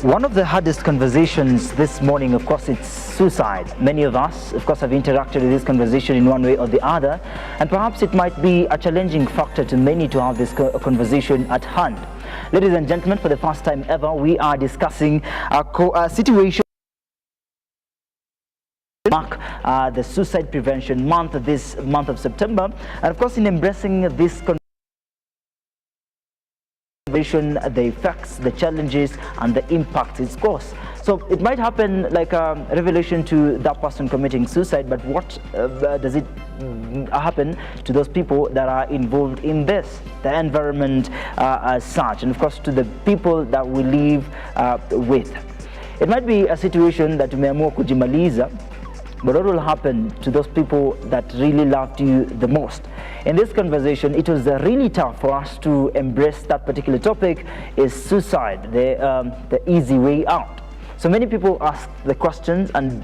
One of the hardest conversations this morning, of course, it's suicide. Many of us, of course, have interacted with this conversation in one way or the other, and perhaps it might be a challenging factor to many to have this conversation at hand. Ladies and gentlemen, for the first time ever, we are discussing a situation mark the Suicide Prevention Month, this month of September, and of course, in embracing this the effects, the challenges, and the impact it's caused. So it might happen like a revelation to that person committing suicide, but what does it happen to those people that are involved in this, the environment as such, and of course to the people that we live with? It might be a situation that umeamua kujimaliza, but what will happen to those people that really loved you the most? In this conversation, it was really tough for us to embrace that particular topic, is suicide, the easy way out. So many people ask the questions, and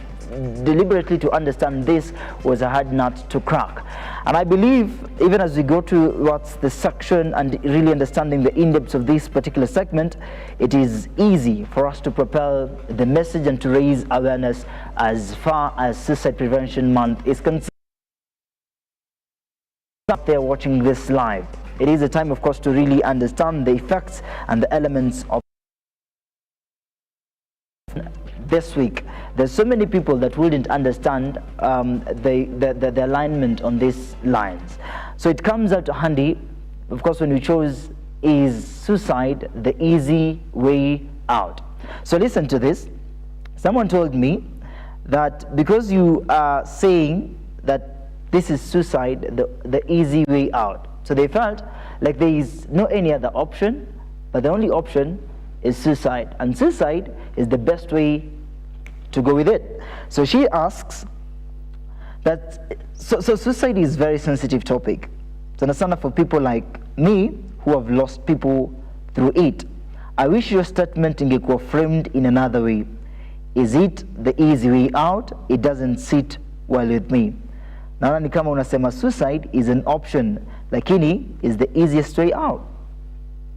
deliberately to understand this was a hard nut to crack. And I believe even as we go towards the section and really understanding the in-depth of this particular segment, it is easy for us to propel the message and to raise awareness as far as Suicide Prevention Month is concerned. Up there watching this live, it is a time, of course, to really understand the effects and the elements of this week. There's so many people that wouldn't understand the alignment on these lines. So it comes out handy, of course, when we chose is suicide the easy way out. So listen to this. Someone told me that because you are saying that this is suicide, the easy way out, so they felt like there is no any other option, but the only option is suicide, and suicide is the best way to go with it. So she asks that, so suicide is a very sensitive topic. So sana for people like me who have lost people through it. I wish your statement ingekuwa framed in another way. Is it the easy way out? It doesn't sit well with me. Naona ni kama unasema suicide is an option, lakini is the easiest way out.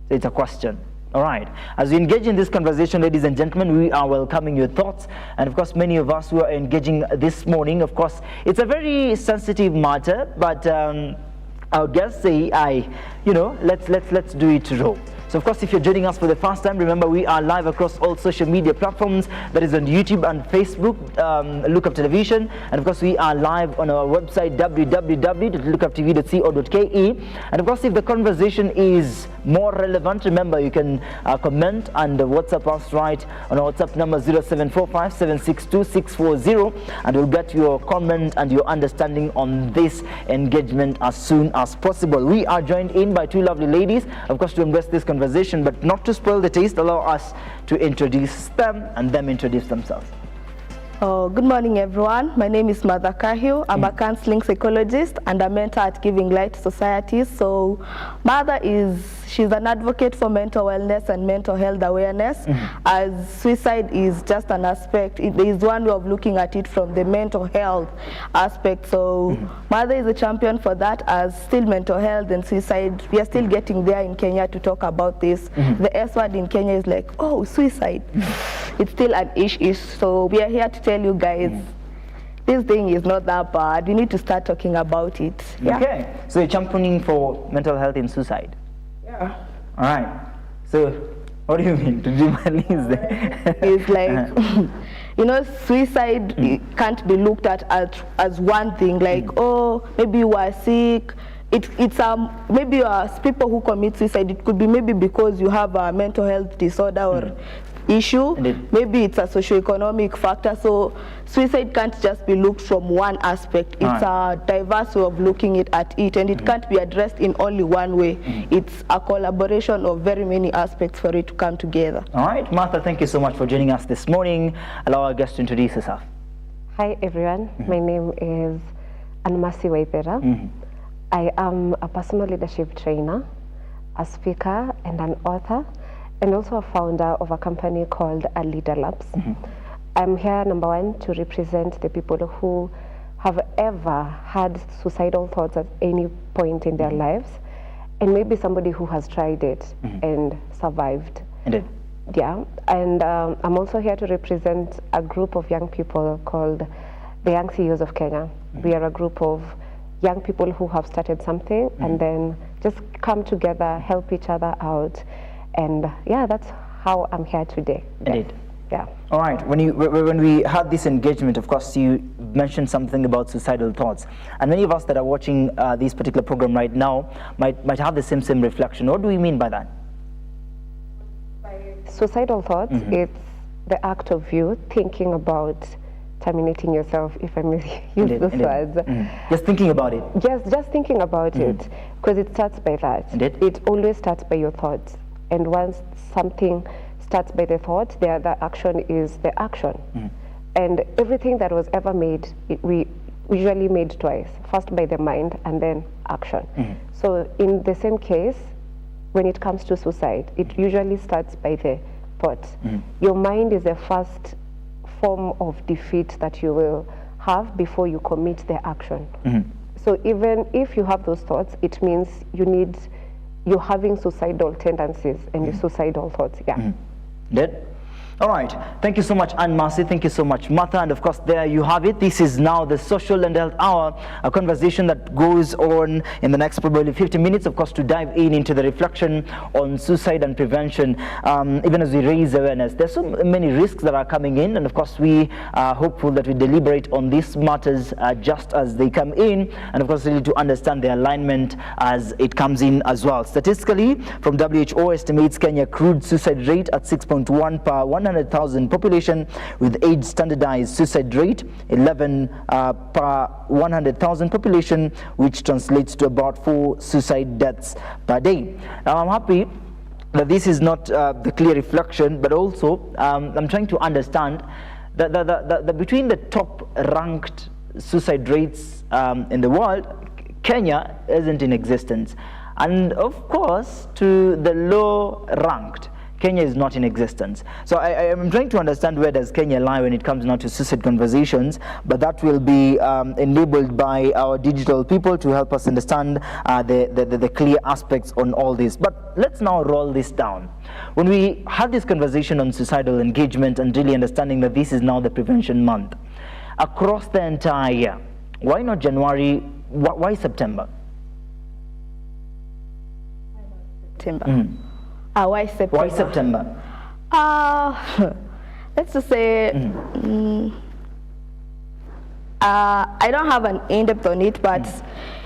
So it's a question. All right. As we engage in this conversation, ladies and gentlemen, we are welcoming your thoughts. And of course, many of us who are engaging this morning, of course, it's a very sensitive matter, but our guests say, let's do it raw. So of course, if you're joining us for the first time, remember we are live across all social media platforms, that is on YouTube and Facebook, Look Up Television, and of course we are live on our website www.lookuptv.co.ke. And of course, if the conversation is more relevant, remember you can comment and WhatsApp us right on our WhatsApp number 0745-762-640, and we'll get your comment and your understanding on this engagement as soon as possible. We are joined in by two lovely ladies, of course, to embrace this conversation, but not to spoil the taste, allow us to introduce them and them introduce themselves. Oh, good morning, everyone. My name is Mother Kahil. I'm a counseling psychologist and a mentor at Giving Light Society. So Mother she's an advocate for mental wellness and mental health awareness, as suicide is just an aspect. There is one way of looking at it from the mental health aspect. So Mother is a champion for that, as still mental health and suicide, we are still getting there in Kenya to talk about this. The S word in Kenya is like, oh, suicide. It's still an issue. So we are here to tell you guys, this thing is not that bad. We need to start talking about it. Yeah? Okay, so you're championing for mental health in suicide? Yeah. All right. So what do you mean to demonise that? It's like, suicide can't be looked at as one thing. Like, oh, maybe you are sick. It's maybe you are people who commit suicide. It could be maybe because you have a mental health disorder or issue. Maybe it's a socio-economic factor. So suicide can't just be looked from one aspect. It's a diverse way of looking at it, and it can't be addressed in only one way. It's a collaboration of very many aspects for it to come together. All right, Martha, thank you so much for joining us this morning. Allow our guest to introduce herself. Hi everyone, my name is Anmasi Waithera. I am a personal leadership trainer, a speaker and an author, and also a founder of a company called Leader Labs. I'm here, number one, to represent the people who have ever had suicidal thoughts at any point in their lives, and maybe somebody who has tried it and survived. Yeah, and I'm also here to represent a group of young people called the Young CEOs of Kenya. We are a group of young people who have started something and then just come together, help each other out, and yeah, that's how I'm here today. Indeed. Yeah. All right. When we had this engagement, of course, you mentioned something about suicidal thoughts, and many of us that are watching this particular program right now might have the same reflection. What do we mean by that? Suicidal thoughts, it's the act of you thinking about terminating yourself, if I may use those words. Just thinking about it. Just thinking about it, because it starts by that. Indeed. It always starts by your thoughts. And once something starts by the thought, the other action is the action. And everything that was ever made, we usually made twice. First by the mind and then action. So in the same case, when it comes to suicide, it usually starts by the thoughts. Your mind is the first form of defeat that you will have before you commit the action. So even if you have those thoughts, it means you're having suicidal tendencies and your suicidal thoughts. Yeah. Dead? All right. Thank you so much, Anne Mercy. Thank you so much, Martha. And of course, there you have it. This is now the Social and Health Hour, a conversation that goes on in the next probably 50 minutes, of course, to dive into the reflection on suicide and prevention, even as we raise awareness. There's so many risks that are coming in, and of course, we are hopeful that we deliberate on these matters just as they come in, and of course, we need to understand the alignment as it comes in as well. Statistically, from WHO estimates Kenya crude suicide rate at 6.1 per 100,000 population, with age standardized suicide rate 11 per 100,000 population, which translates to about 4 suicide deaths per day. Now, I'm happy that this is not the clear reflection, but also I'm trying to understand that between the top ranked suicide rates in the world, Kenya isn't in existence, and of course to the low ranked, Kenya is not in existence. So I am trying to understand where does Kenya lie when it comes now to suicide conversations, but that will be enabled by our digital people to help us understand the clear aspects on all this. But let's now roll this down. When we had this conversation on suicidal engagement and really understanding that this is now the prevention month, across the entire year, why not January, why September? September. Why September? Why September? Let's just say, I don't have an in-depth on it, but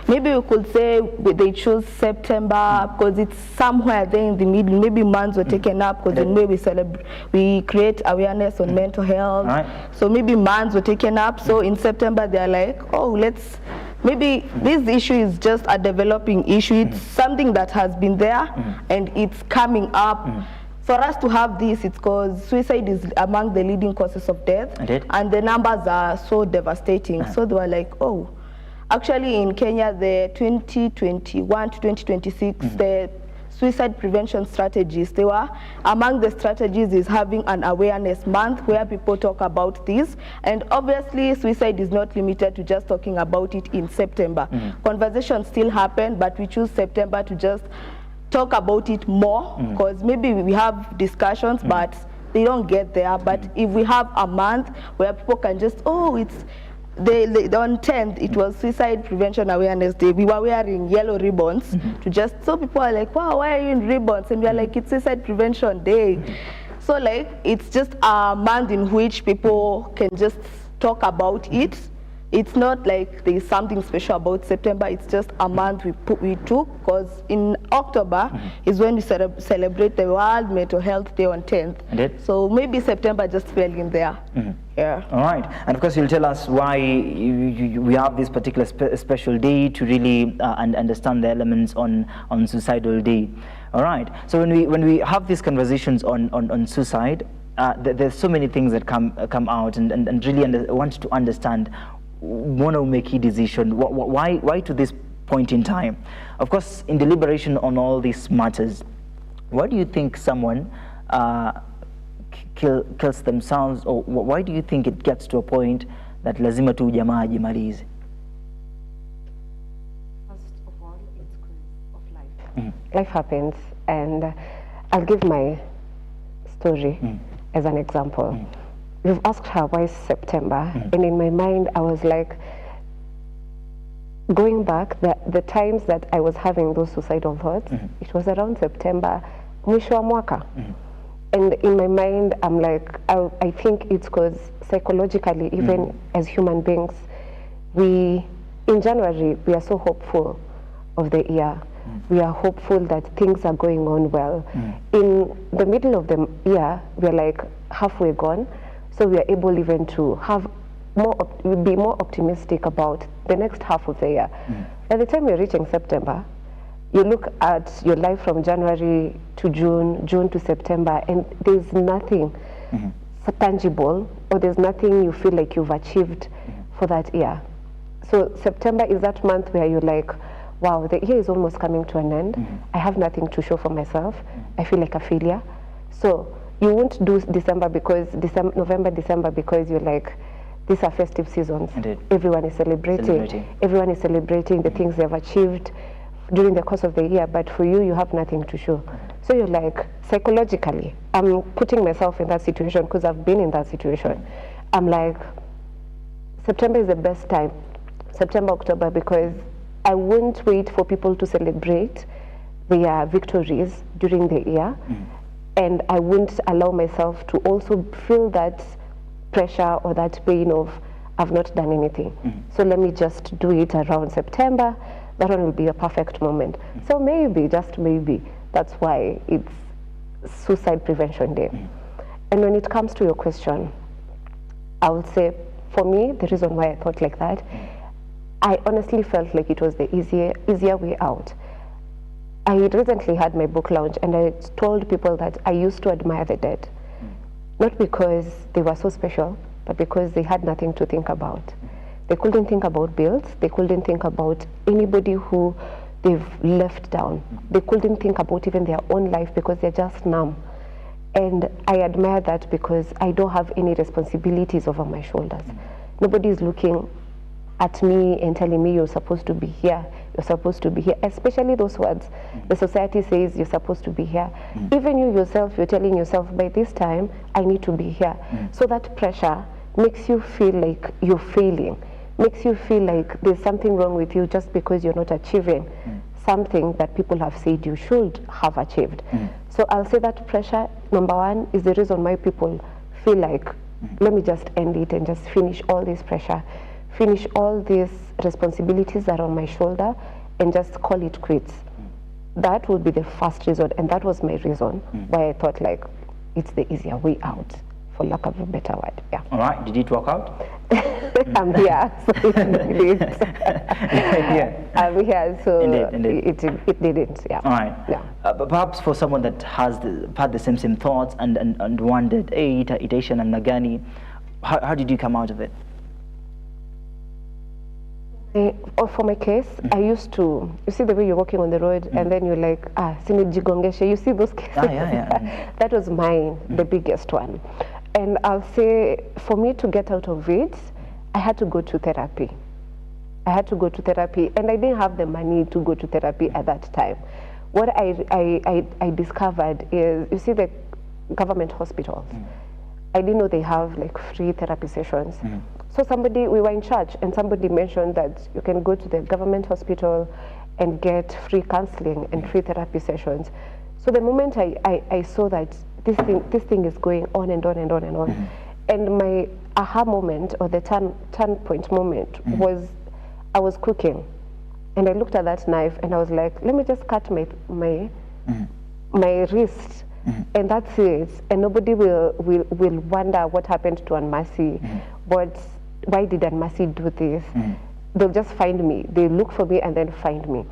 maybe we could say they chose September because it's somewhere there in the middle. Maybe months were taken up because in May we create awareness on mental health. Right. So maybe months were taken up. So in September they're like, oh, maybe this issue is just a developing issue. It's something that has been there and it's coming up. For us to have this, it's because suicide is among the leading causes of death, and the numbers are so devastating. So they were like, oh, actually in Kenya, the 2021 to 2026, the suicide prevention strategies, they were among the strategies is having an awareness month where people talk about this. And obviously suicide is not limited to just talking about it in September. Conversations still happen, but we choose September to just talk about it more, because maybe we have discussions but they don't get there. But if we have a month where people can just, oh, it's on 10th, it was Suicide Prevention Awareness Day. We were wearing yellow ribbons to just, so people are like, wow, why are you in ribbons? And we are like, it's Suicide Prevention Day. So like, it's just a month in which people can just talk about it. It's not like there's something special about September. It's just a month we took, because in October is when we celebrate the World Mental Health Day on 10th. So maybe September just fell in there. Yeah. All right. And of course, you'll tell us why we have this particular special day to really understand the elements on Suicidal Day. All right. So when we have these conversations on suicide, there's so many things that come out and really want to understand. Want to make a decision. Why to this point in time? Of course, in deliberation on all these matters, why do you think someone kills themselves, or why do you think it gets to a point that lazima tu jamaa ajimalize? First of all, it's because of life. Life happens, and I'll give my story as an example. You've asked her why September, and in my mind I was like, going back, the times that I was having those suicidal thoughts, it was around September, mwisho wa mwaka. And in my mind, I'm like, I think it's because psychologically, even as human beings, in January, we are so hopeful of the year. We are hopeful that things are going on well. In the middle of the year, we're like halfway gone, so we are able even to have be more optimistic about the next half of the year. By the time you're reaching September, you look at your life from January to June, June to September, and there's nothing tangible, or there's nothing you feel like you've achieved for that year. So September is that month where you're like, wow, the year is almost coming to an end. I have nothing to show for myself. I feel like a failure. So you won't do December because November, December, because you're like, these are festive seasons. Indeed. Everyone is celebrating. Everyone is celebrating the things they've achieved during the course of the year, but for you, you have nothing to show. So you're like, psychologically, I'm putting myself in that situation because I've been in that situation. I'm like, September is the best time, September, October, because I won't wait for people to celebrate their victories during the year, and I won't allow myself to also feel that pressure or that pain of, I've not done anything. So let me just do it around September. That one will be a perfect moment. So maybe, just maybe, that's why it's Suicide Prevention Day. And when it comes to your question, I would say, for me, the reason why I thought like that, I honestly felt like it was the easier way out. I recently had my book launch, and I told people that I used to admire the dead. Not because they were so special, but because they had nothing to think about. They couldn't think about bills. They couldn't think about anybody who they've left down. They couldn't think about even their own life because they're just numb. And I admire that because I don't have any responsibilities over my shoulders. Nobody is looking at me and telling me you're supposed to be here, you're supposed to be here, especially those words. The society says you're supposed to be here. Even you yourself, you're telling yourself, by this time, I need to be here. So that pressure makes you feel like you're failing, makes you feel like there's something wrong with you just because you're not achieving something that people have said you should have achieved. So I'll say that pressure, number one, is the reason why people feel like, let me just end it and just finish all this pressure, finish all these responsibilities that are on my shoulder, and just call it quits. That would be the first reason, and that was my reason why I thought like it's the easier way out, for lack of a better word. Yeah. All right. Did it work out? I'm here, so it didn't. I'm here, so Indeed. It didn't. Yeah. All right. Yeah. But perhaps for someone that has had the same thoughts and wondered, hey, itaisha namna gani, how did you come out of it? For my case, I used to, you see the way you're walking on the road and then you're like, sinijigongeshe, you see those cases? That was mine, the biggest one. And I'll say, for me to get out of it, I had to go to therapy. I had to go to therapy, and I didn't have the money to go to therapy at that time. What I discovered is, you see the government hospitals, I didn't know they have like free therapy sessions. So we were in church, and somebody mentioned that you can go to the government hospital and get free counseling and free therapy sessions. So the moment I saw that this thing is going on and on and on and on, and my aha moment, or the turn point moment, was I was cooking, and I looked at that knife and I was like, let me just cut my wrist. And that's it. And nobody will wonder what happened to Anmasi. Why did Anmasi do this? They'll just find me. They look for me and then find me.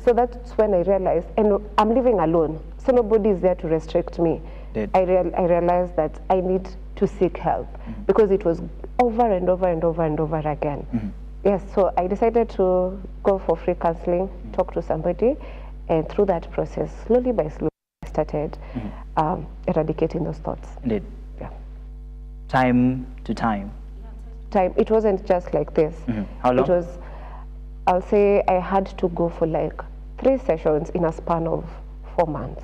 So that's when I realized, and I'm living alone, so nobody is there to restrict me. I realized that I need to seek help because it was over and over and over and over again. Yes, so I decided to go for free counseling, talk to somebody, and through that process, slowly by slowly, I started eradicating those thoughts. Indeed. Yeah. Time to time. It wasn't just like this. How long? It was, I'll say I had to go for like 3 sessions in a span of 4 months.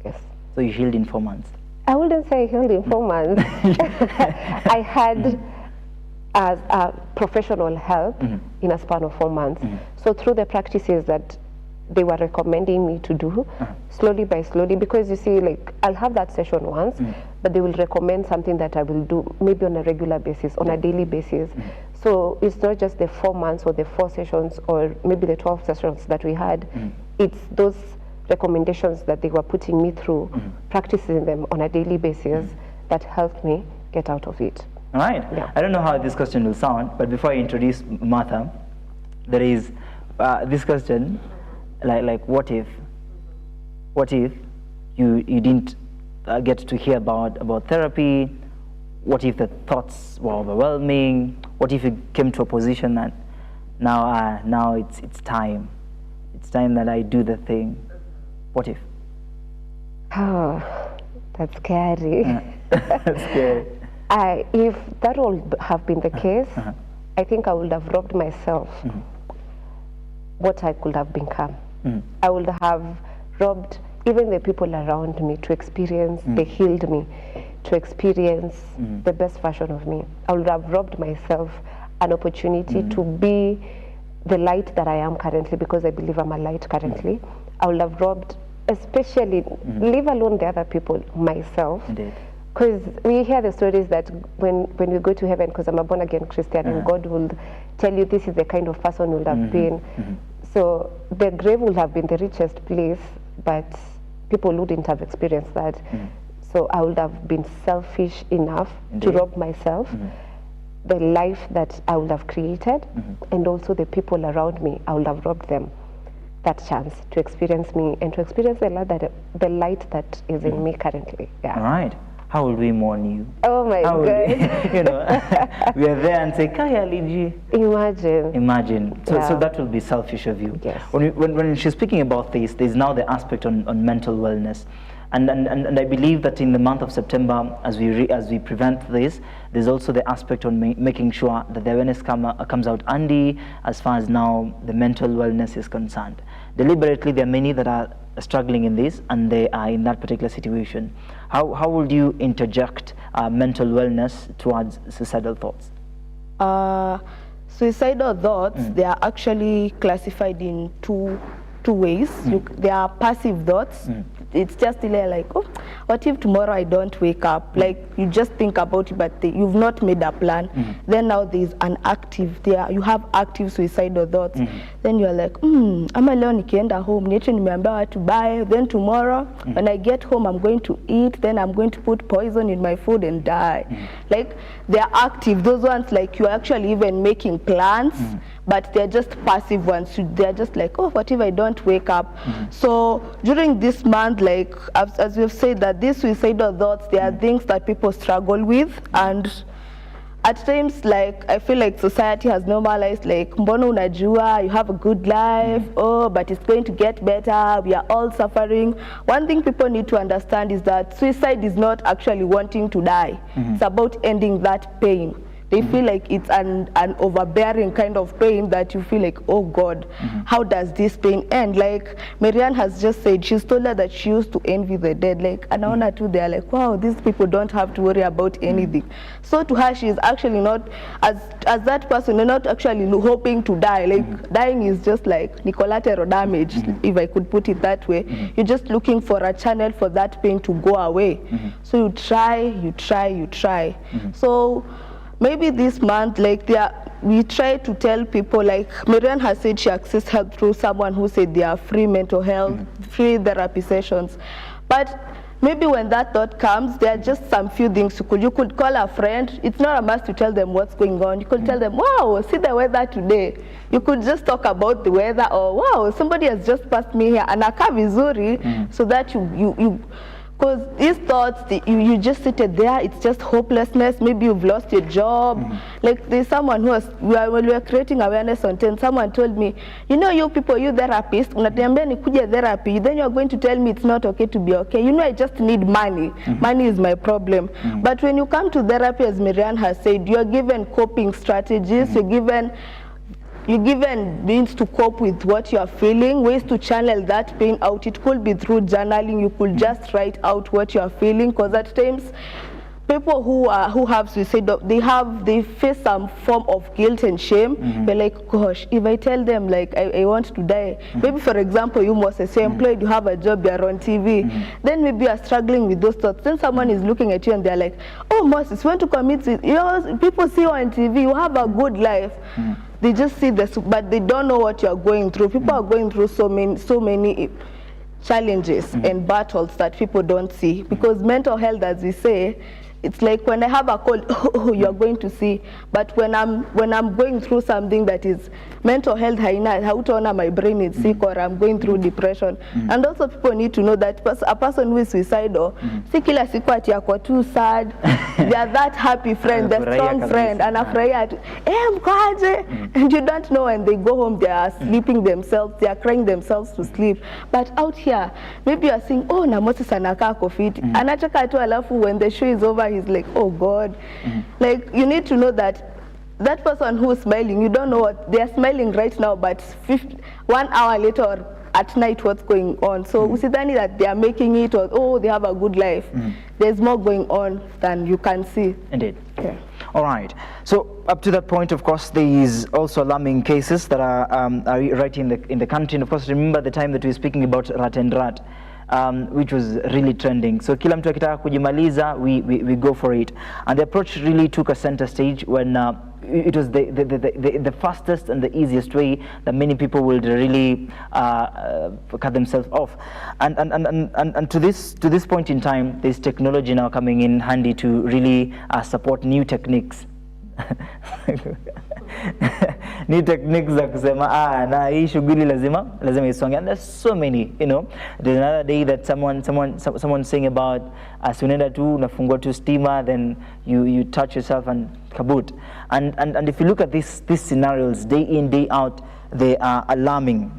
Yes. So you healed in 4 months? I wouldn't say I healed in 4 months. I had professional help in a span of 4 months. So through the practices that they were recommending me to do, slowly by slowly, because you see, like, I'll have that session once, but they will recommend something that I will do maybe on a regular basis, on a daily basis. So it's not just the 4 months or the 4 sessions or maybe the 12 sessions that we had. It's those recommendations that they were putting me through, practicing them on a daily basis, that helped me get out of it. All right. Yeah. I don't know how this question will sound, but before I introduce Martha, there is this question, like what if you didn't get to hear about therapy? What if the thoughts were overwhelming? What if you came to a position that now it's time that I do the thing? What if? Oh, that's scary. That's scary. If that would have been the case, I think I would have robbed myself what I could have become. I would have robbed even the people around me to experience, they healed me, to experience the best version of me. I would have robbed myself an opportunity to be the light that I am currently, because I believe I'm a light currently. I would have robbed, especially, leave alone the other people, myself. Indeed. Because we hear the stories that when we go to heaven, because I'm a born-again Christian, and God will tell you this is the kind of person you would have been. So the grave would have been the richest place, but people wouldn't have experienced that. So I would have been selfish enough to rob myself the life that I would have created, and also the people around me, I would have robbed them that chance to experience me and to experience the light that is in me currently. Yeah. All right. How will we mourn you? Oh my God. We are there and say, Kaya Liji. Imagine. So that will be selfish of you. Yes. When she's speaking about this, there's now the aspect on mental wellness. And I believe that in the month of September, as we prevent this, there's also the aspect on making sure that the awareness comes out handy as far as now the mental wellness is concerned. Deliberately, there are many that are struggling in this, and they are in that particular situation. How would you interject mental wellness towards suicidal thoughts? Suicidal thoughts, they are actually classified in two ways. They are passive thoughts. It's just like, oh, what if tomorrow I don't wake up? Like, you just think about it, but you've not made a plan. Then now there's an active, you have active suicidal thoughts. Then you're like, ama leo nikienda home, niache nimeambiwa to buy, then tomorrow when I get home I'm going to eat, then I'm going to put poison in my food and die. Like, they're active. Those ones, like, you're actually even making plans, but they're just passive ones. They're just like, oh, what if I don't wake up? So during this month, like, as we've said, that these suicidal thoughts, they are things that people struggle with, and at times, like, I feel like society has normalized, like, mbono unajua, you have a good life, oh, but it's going to get better, we are all suffering. One thing people need to understand is that suicide is not actually wanting to die. It's about ending that pain. They feel like it's an overbearing kind of pain that you feel like, oh God, how does this pain end? Like Marianne has just said, she's told her that she used to envy the dead. Like, anaona tu, they're like, wow, these people don't have to worry about anything. So to her, she's actually not, as that person, you're not actually hoping to die. Like, dying is just like collateral damage, if I could put it that way. You're just looking for a channel for that pain to go away. So you try. So maybe this month, like, we try to tell people, like Marianne has said, she accessed help through someone who said they are free mental health, free therapy sessions. But maybe when that thought comes, there are just some few things you could call a friend. It's not a must to tell them what's going on. You could tell them, wow, see the weather today. You could just talk about the weather, or wow, somebody has just passed me here, and aka vizuri, so that because these thoughts, you just seated there, it's just hopelessness. Maybe you've lost your job. Like, there's someone who was, when we were creating awareness on 10, someone told me, you know, you people, you therapists, unatiambia nikuje therapy, then you're going to tell me it's not okay to be okay. You know, I just need money. Money is my problem. But when you come to therapy, as Marianne has said, you're given coping strategies, you're given you given means to cope with what you are feeling, ways to channel that pain out. It could be through journaling. You could just write out what you are feeling, because at times people who have suicide, they face some form of guilt and shame. They're like, gosh, if I tell them like I want to die, maybe for example you Moses, you're employed, you have a job, you're on TV, then maybe you're struggling with those thoughts. Then someone is looking at you and they're like, oh Moses, you want to commit suicide? You know, people see you on TV, you have a good life. They just see this, but they don't know what you're going through. People are going through so many challenges and battles that people don't see, because mental health, as we say, it's like when I have a cold, you're going to see. But when I'm going through something that is mental health, my brain is sick, or I'm going through depression. And also people need to know that a person who is suicidal, si kila siku ati yako too sad, they are that happy friend, the strong friend, and afraid, and you don't know when they go home, they are sleeping themselves, they are crying themselves to sleep. But out here, maybe you are saying, oh, na Moses anakaa kofiti. Anacheka tu alafu when the show is over, he's like, oh God. Like, you need to know that that person who's smiling, you don't know what they're smiling right now, but 1 hour later or at night what's going on. So usidhani that they are making it, or oh, they have a good life. There's more going on than you can see. Indeed. Yeah. All right. So up to that point, of course, there is also alarming cases that are right in the country. And of course, remember the time that we were speaking about rat and rat, which was really trending. So kila mtu akitaka kujimaliza, we go for it. And the approach really took a center stage when it was the fastest and the easiest way that many people would really cut themselves off. And to this point in time, there's technology now coming in handy to really support new techniques. New techniques za kusema na hii shughuli lazima isonge. And there's so many, you know. There's another day that someone saying about unaenda tu unafungua tu stima, then you touch yourself and kabut. And if you look at these scenarios day in day out, they are alarming.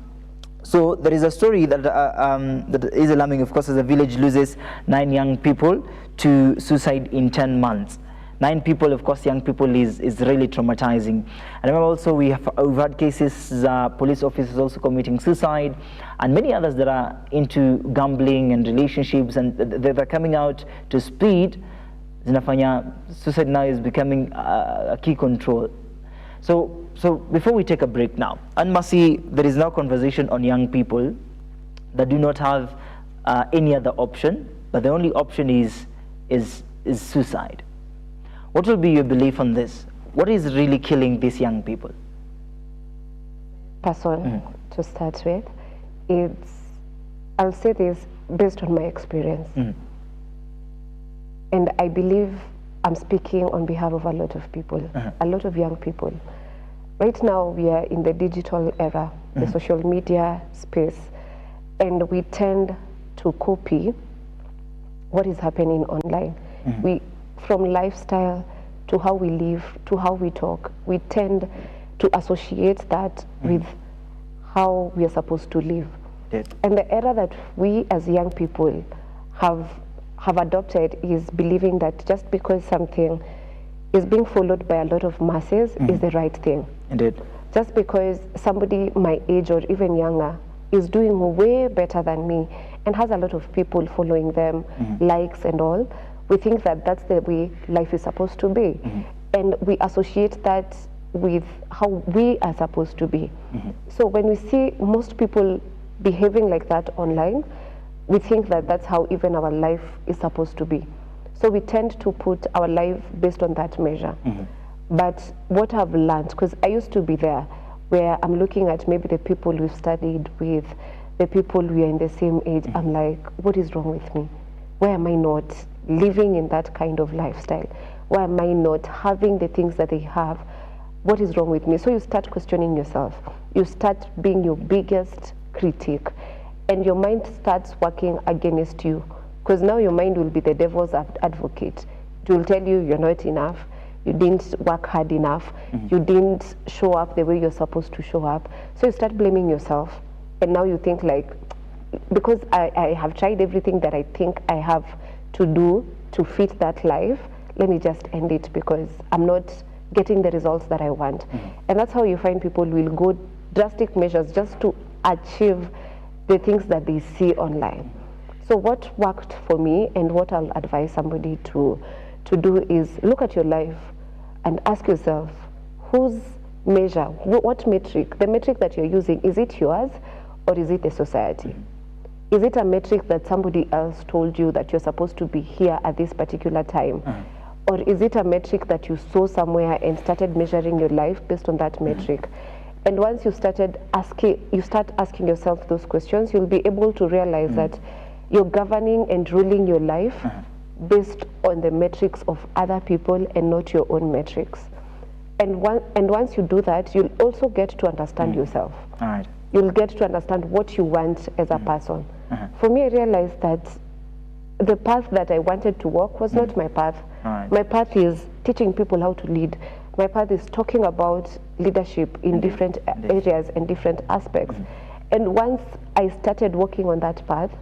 So there is a story that is alarming, of course, as a village loses 9 young people to suicide in 10 months. 9 people, of course, young people is really traumatizing. And remember also we've had cases, police officers also committing suicide, and many others that are into gambling and relationships, and they're coming out to speed. Zinafanya suicide now is becoming a key control. So before we take a break now, and Masi, there is now conversation on young people that do not have any other option, but the only option is suicide. What will be your belief on this? What is really killing these young people? Person to start with, I'll say this based on my experience. And I believe I'm speaking on behalf of a lot of people, a lot of young people. Right now we are in the digital era, the social media space, and we tend to copy what is happening online. From lifestyle to how we live, to how we talk, we tend to associate that with how we are supposed to live. And the era that we as young people have adopted is believing that just because something is being followed by a lot of masses is the right thing. Indeed. Just because somebody my age or even younger is doing way better than me and has a lot of people following them, likes and all, we think that that's the way life is supposed to be. And we associate that with how we are supposed to be. So when we see most people behaving like that online, we think that that's how even our life is supposed to be. So we tend to put our life based on that measure. But what I've learned, because I used to be there, where I'm looking at maybe the people we've studied with, the people we are in the same age, I'm like, what is wrong with me? Why am I not living in that kind of lifestyle? Why am I not having the things that they have? What is wrong with me? So you start questioning yourself. You start being your biggest critic, and your mind starts working against you, because now your mind will be the devil's advocate. It will tell you you're not enough, you didn't work hard enough, you didn't show up the way you're supposed to show up. So you start blaming yourself, and now you think like, because I have tried everything that I think I have to do to fit that life, let me just end it because I'm not getting the results that I want. And that's how you find people will go drastic measures just to achieve the things that they see online. So what worked for me and what I'll advise somebody to do is look at your life and ask yourself, whose measure, what metric, the metric that you're using, is it yours or is it the society? Is it a metric that somebody else told you that you're supposed to be here at this particular time? Or is it a metric that you saw somewhere and started measuring your life based on that metric? And once you start asking yourself those questions, you'll be able to realize that you're governing and ruling your life based on the metrics of other people and not your own metrics. And once you do that, you'll also get to understand yourself. All right. You'll get to understand what you want as a person. For me, I realized that the path that I wanted to walk was not my path. Right. My path is teaching people how to lead. My path is talking about leadership in different areas and different aspects. And once I started working on that path,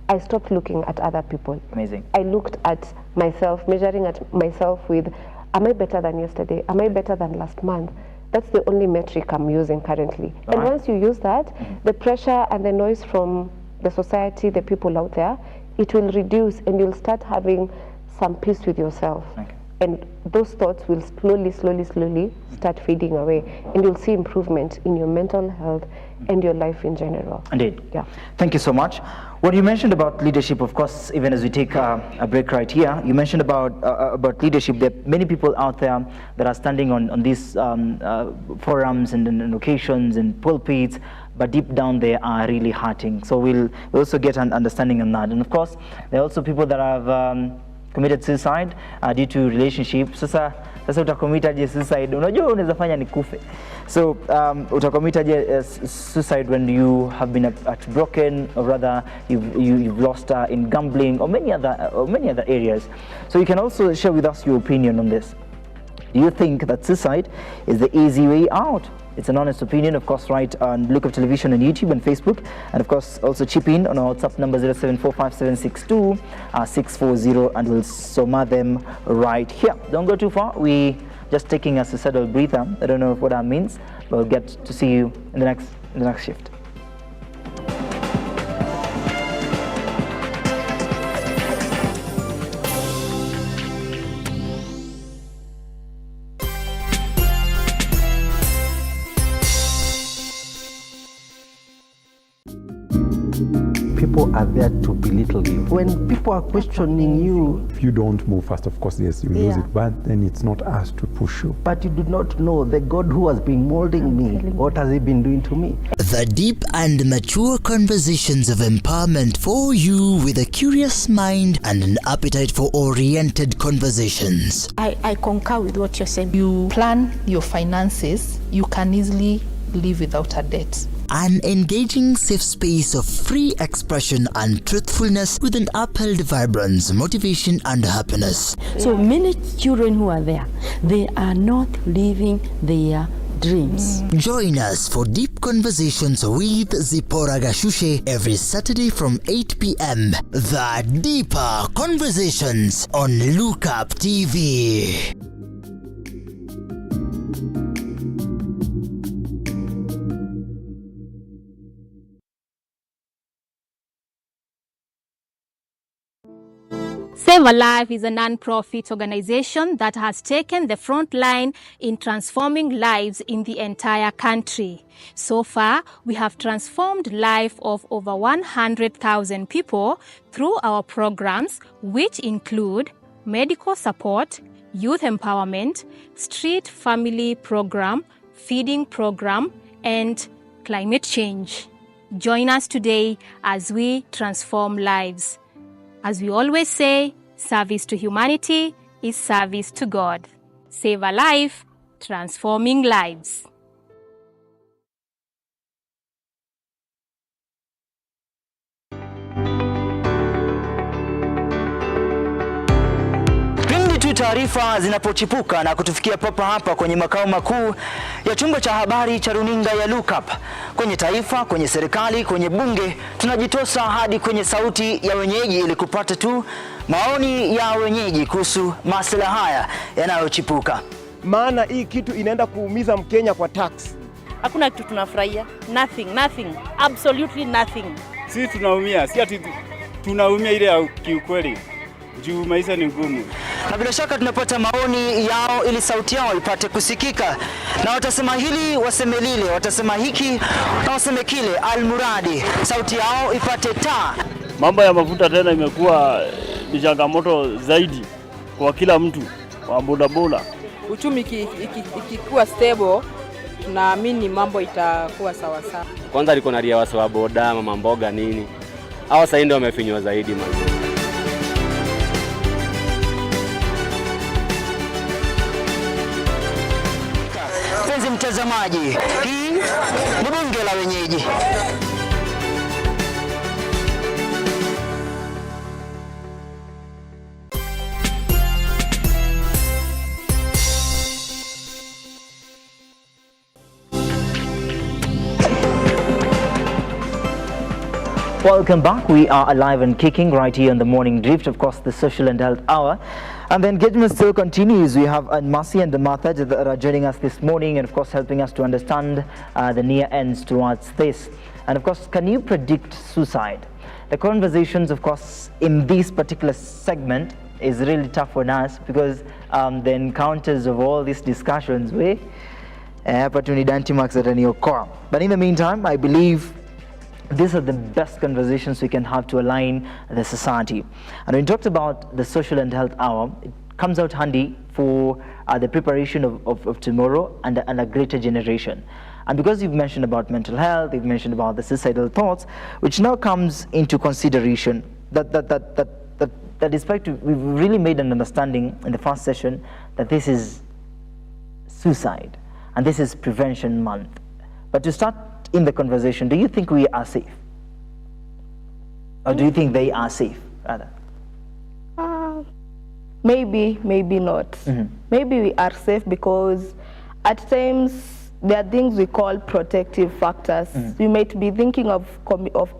I stopped looking at other people. Amazing. I looked at myself, measuring at myself with, am I better than yesterday? Am I better than last month? That's the only metric I'm using currently. And once you use that, the pressure and the noise from the society, the people out there, it will reduce and you'll start having some peace with yourself. Okay. And those thoughts will slowly start fading away, and you'll see improvement in your mental health and your life in general. Indeed. Yeah. Thank you so much. What you mentioned about leadership, of course, even as we take a break right here, you mentioned about leadership. There are many people out there that are standing on these forums and occasions and pulpits, but deep down they are really hurting. So we'll also get an understanding on that. And of course, there are also people that have committed suicide due to relationship. Sasa utakomitaje suicide? Unajua unaweza fanya nikufe. So utakomitaje suicide when you have been at broken, or rather you've lost in gambling or many other areas. So you can also share with us your opinion on this. Do you think that suicide is the easy way out? It's an honest opinion, of course. Write on Look Up Television on YouTube and Facebook, and of course also chip in on our WhatsApp number 0745762640, and we'll summa them right here. Don't go too far. We just taking a suicidal breather. I don't know what that means, but we'll get to see you in the next shift. People are there to belittle you. When people are questioning you, if you don't move fast, of course, yes, you lose it, but then it's not us to push you. But you do not know the God who has been molding me. What has he been doing to me? The deep and mature conversations of empowerment for you with a curious mind and an appetite for oriented conversations. I concur with what you're saying. You plan your finances, you can easily live without a debt. An engaging safe space of free expression and truthfulness with an upheld vibrance, motivation and happiness. So many children who are there, they are not living their dreams. Join us for deep conversations with Zipporah Gashushe every Saturday from 8 p.m. The Deeper Conversations on Look Up TV. Save a Life is a non-profit organization that has taken the front line in transforming lives in the entire country. So far, we have transformed life of over 100,000 people through our programs, which include medical support, youth empowerment, street family program, feeding program, and climate change. Join us today as we transform lives. As we always say, service to humanity is service to God. Save a life, transforming lives. Pindi tu taarifa zinapochipuka na kutufikia papa hapa kwenye makao makuu ya chumba cha habari cha runinga ya Look Up, kwenye taifa, kwenye serikali, kwenye bunge, tunajitosa hadi kwenye sauti ya wenyeji ili kupata tu maoni ya wenyeji kuhusu masuala haya yanayochipuka. maana hii kitu inaenda kuumiza Mkenya kwa tax. Hakuna kitu tunafurahia. Nothing. Absolutely nothing. Sisi tunaumia, si ati tunaumia ile ya kiukweli. Juu maisha ni ngumu. Na bila shaka tunapata maoni yao ili sauti yao ipate kusikika. Na watasema hili, waseme lile, watasema hiki, na waseme kile, almuradi sauti yao ipate taa. Mambo ya mafuta tena imekuwa ni changamoto zaidi kwa kila mtu wa bodaboda. Uchumi ikikuwa stable, tunaamini mambo itakuwa sawa sawa. Kwanza liko na ria wa boda, mama mboga nini. Hao sasa ndio wamefinywa zaidi man. Mpenzi mtazamaji, hii ni bunge la wenyeji. Welcome back. We are alive and kicking right here on the Morning Drift, of course, the Social and Health Hour. And the engagement still continues. We have Mercy and Martha that are joining us this morning and, of course, helping us to understand the near ends towards this. And, of course, can you predict suicide? The conversations, of course, in this particular segment is really tough on us because the encounters of all these discussions, but in the meantime, I believe these are the best conversations we can have to align the society. And when we talked about the Social and Health Hour, it comes out handy for the preparation of tomorrow and a greater generation. And because you've mentioned about mental health, you've mentioned about the suicidal thoughts, which now comes into consideration that despite we've really made an understanding in the first session that this is suicide and this is Prevention Month. But to start in the conversation, do you think we are safe? Or do you think they are safe, rather? Maybe not. Maybe we are safe because at times there are things we call protective factors. You might be thinking of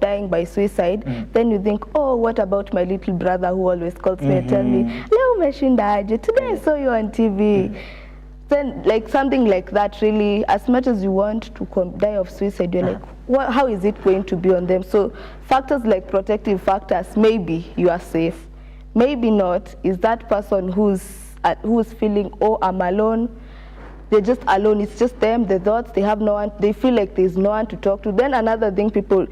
dying by suicide, then you think, oh, what about my little brother who always calls me and tell me, Leo umeshinda aje, today I saw you on TV. Then, like something like that, really, as much as you want to die of suicide, you're like, how is it going to be on them? So factors like protective factors, maybe you are safe. Maybe not. Is that person who's feeling, oh, I'm alone. They're just alone. It's just them, the thoughts. They have no one. They feel like there's no one to talk to. Then another thing, people,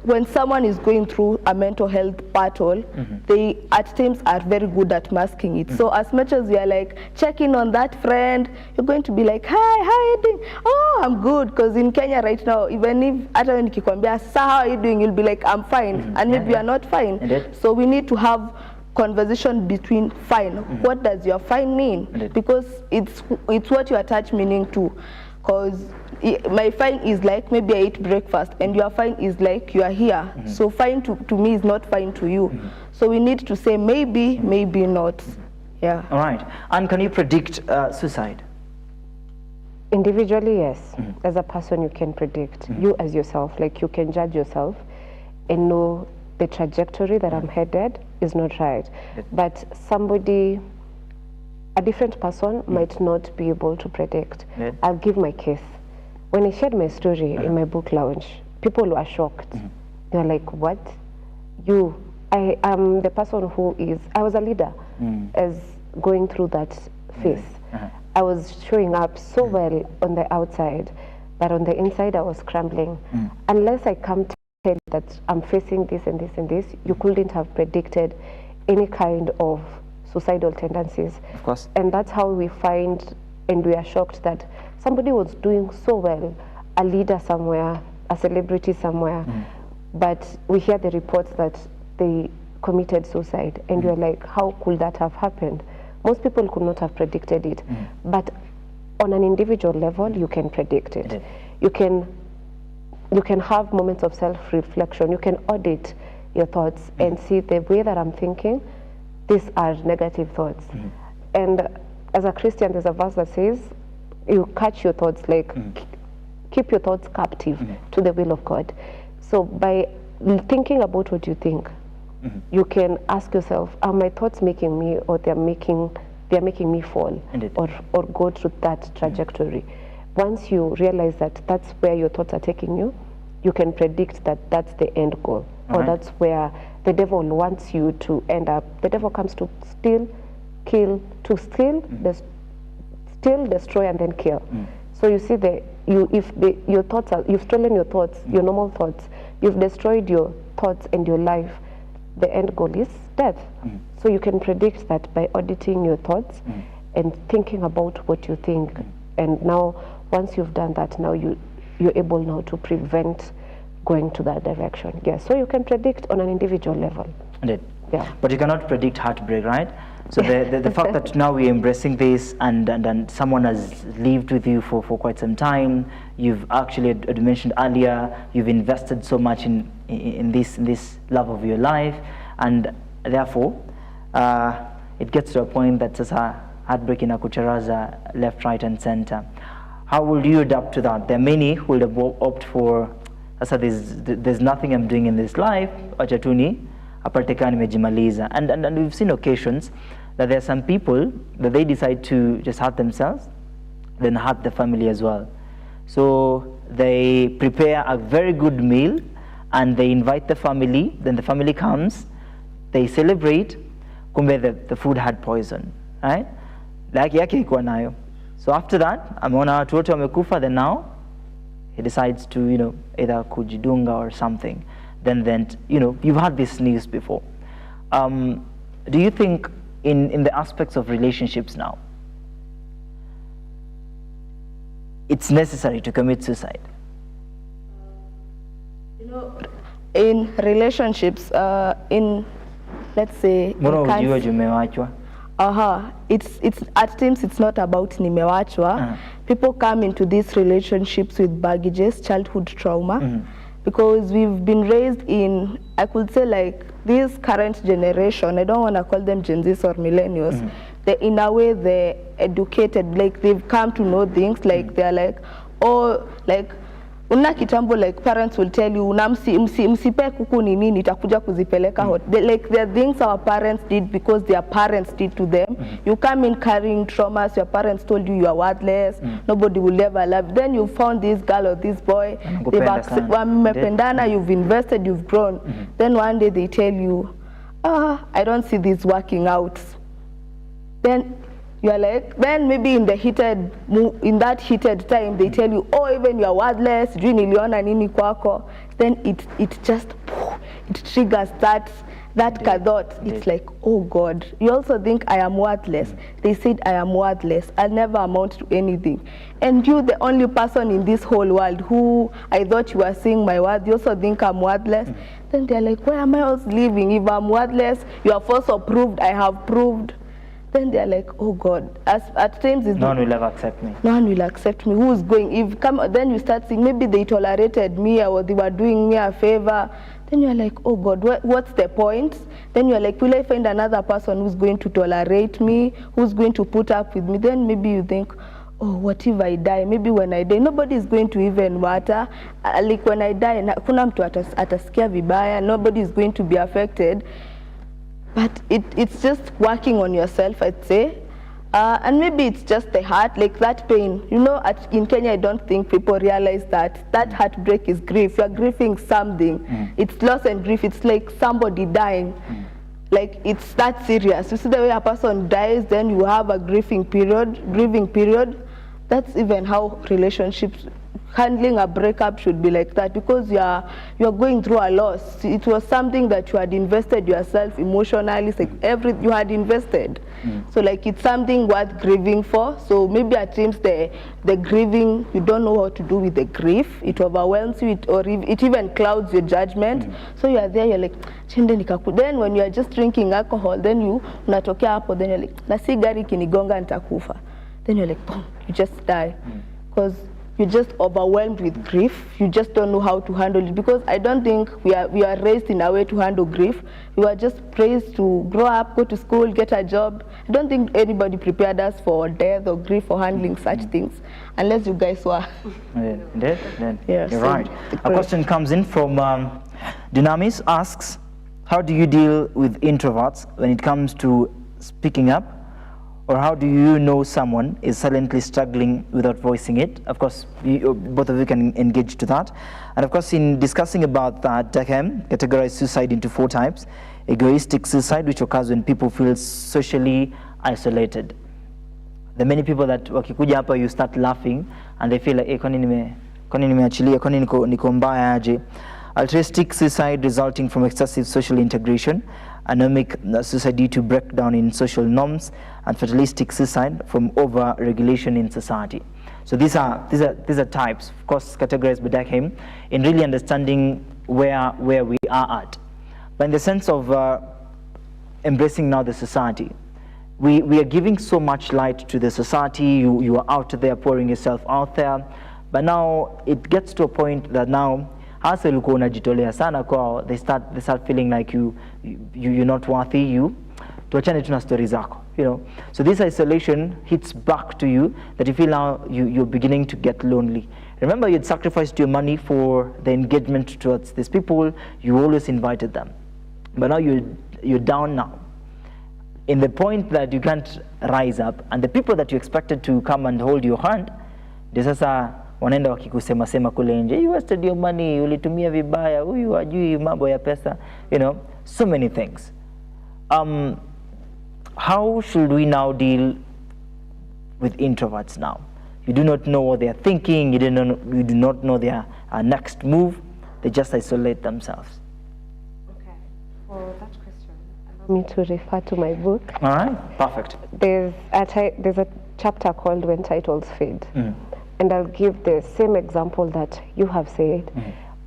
when someone is going through a mental health battle, they at times are very good at masking it. So as much as you're like checking on that friend, you're going to be like, hi, how are you doing? Oh, I'm good. Because in Kenya right now, even if hata when nikikwambia, how are you doing? You'll be like, I'm fine. And maybe you're not fine. So we need to have conversation between fine. What does your fine mean? Because it's what you attach meaning to. Because my fine is like maybe I ate breakfast and your fine is like you are here. So fine to me is not fine to you. So we need to say maybe, maybe not. Yeah. All right. And can you predict suicide? Individually, yes. As a person, you can predict. You as yourself, like you can judge yourself and know the trajectory that I'm headed is not right. But somebody, a different person might not be able to predict. I'll give my case. When I shared my story in my book launch, people were shocked. They were like, what? I am the person who is, I was a leader as going through that phase. I was showing up so well on the outside, but on the inside I was crumbling. Unless I come to tell you that I'm facing this and this and this, you couldn't have predicted any kind of suicidal tendencies. Of course. And that's how we find, and we are shocked that somebody was doing so well, a leader somewhere, a celebrity somewhere, but we hear the reports that they committed suicide, and we're like, how could that have happened? Most people could not have predicted it, but on an individual level, you can predict it. You can have moments of self-reflection. You can audit your thoughts and see the way that I'm thinking, these are negative thoughts. And as a Christian, there's a verse that says, you catch your thoughts, like keep your thoughts captive to the will of God. So by thinking about what you think, you can ask yourself, are my thoughts making me or they're making they are making me fall or go through that trajectory. Once you realize that that's where your thoughts are taking you, you can predict that that's the end goal, or that's where the devil wants you to end up. The devil comes to steal, kill, steal, destroy, and then kill. So you see, your thoughts are, you've stolen your thoughts, your normal thoughts, you've destroyed your thoughts and your life. The end goal is death. So you can predict that by auditing your thoughts and thinking about what you think. And now, once you've done that, now you're able now to prevent going to that direction. Yes, so you can predict on an individual level. Indeed. Yeah. But you cannot predict heartbreak, right? So the fact that now we're embracing this and someone has lived with you for quite some time, you've actually, as you mentioned earlier, you've invested so much in this love of your life, and therefore it gets to a point that sasa heartbreak inakucharaza left, right, and center. How will you adapt to that? There are many who will opt for, sasa there's nothing I'm doing in this life, achatuni aparteka nimejimaliza. And we've seen occasions that there are some people that they decide to just hurt themselves, then hurt the family as well. So they prepare a very good meal and they invite the family, then the family comes, they celebrate, kumbe the food had poison, right? Like yake ikuwa nayo. So after that, ameona watu wote wamekufa, then now he decides to, either kujidunga or something. Then you've had this news before. Do you think in the aspects of relationships now, it's necessary to commit suicide? In relationships, let's say, it's at times it's not about nimewachwa. People come into these relationships with baggages, childhood trauma, because we've been raised in, I could say, like this current generation, I don't want to call them Gen Zs or millennials, in a way they're educated, like they've come to know things, like they're like, oh, like una kitambo, like parents will tell you msipe kuku ni nini itakuja kuzipeleka hot. Like there are things our parents did because their parents did to them. You come in carrying traumas, your parents told you are worthless, nobody will ever love you. Then you found this girl or this boy, wamependana, you've invested, you've grown. Then one day they tell you, I don't see this working out. Then you're like, then maybe in that heated time, they tell you, oh, even you're worthless, niliona nini kwako. Then it just, it triggers that thought. It's like, oh God, you also think I am worthless. They said I am worthless. I'll never amount to anything. And you, the only person in this whole world who I thought you were seeing my worth, you also think I'm worthless. Then they're like, where am I else living? If I'm worthless, you have also proved, I have proved. Then they're like, oh God, at times no one will ever accept me. No one will accept me. Who's going? Then you start saying, maybe they tolerated me or they were doing me a favor. Then you're like, oh God, what's the point? Then you're like, will I find another person who's going to tolerate me, who's going to put up with me? Then maybe you think, oh, what if I die? Maybe when I die, nobody is going to even matter. Like when I die, hakuna mtu atasikia vibaya, nobody is going to be affected. But it's just working on yourself, I'd say. And maybe it's just the heart, like that pain. In Kenya, I don't think people realize that heartbreak is grief. You're grieving something. It's loss and grief. It's like somebody dying. Like it's that serious. You see the way a person dies, then you have a grieving period. That's even how relationships, handling a breakup should be like that, because you're going through a loss. It was something that you had invested yourself emotionally, it's like you had invested. So like it's something worth grieving for. So maybe at times the grieving, you don't know what to do with the grief. It overwhelms you, or it even clouds your judgment. So you are there, you're like, then when you are just drinking alcohol, then you unatokea hapo, then you're like, na si gari kinigonga nitakufa. Then you're like, boom, you just die. Because you're just overwhelmed with grief. You just don't know how to handle it, because I don't think we are raised in a way to handle grief. We were just raised to grow up, go to school, get a job. I don't think anybody prepared us for death or grief or handling such things, unless you guys were. You're right. A question comes in from Dynamis, asks, how do you deal with introverts when it comes to speaking up or how do you know someone is silently struggling without voicing it? Of course, both of you can engage to that. And of course, in discussing about that, Dakem categorized suicide into 4 types. Egoistic suicide, which occurs when people feel socially isolated. There are many people that wakikuja hapa, you start laughing and they feel like, kwani nimeachilia, kwani niko mbaya aje. Altruistic suicide resulting from excessive social integration. Anomic suicide due to breakdown in social norms, and fatalistic suicide from over-regulation in society. So these are types, of course, categorized by Dakem in really understanding where we are at. But in the sense of embracing now the society, we are giving so much light to the society. You are out there pouring yourself out there, but now it gets to a point that now hasa ulikuwa unajitolea sana kwao, they start feeling like you're not worthy, tuachane tuna story zako, you know. So this isolation hits back to you, that you feel now you're beginning to get lonely. Remember, you'd sacrificed your money for the engagement towards these people, you always invited them, but now you're down now, in the point that you can't rise up, and the people that you expected to come and hold your hand, ndio sasa wanaenda wakikusema sema kule nje, you wasted your money, ulitumia vibaya, huyu hajui mambo ya pesa, you know, so many things. How should we now deal with introverts now? You do not know what they are thinking, you do not know their next move, they just isolate themselves. Okay, for that question, allow me to refer to my book. All right, perfect. There's a chapter called When Titles Fade. And I'll give the same example that you have said,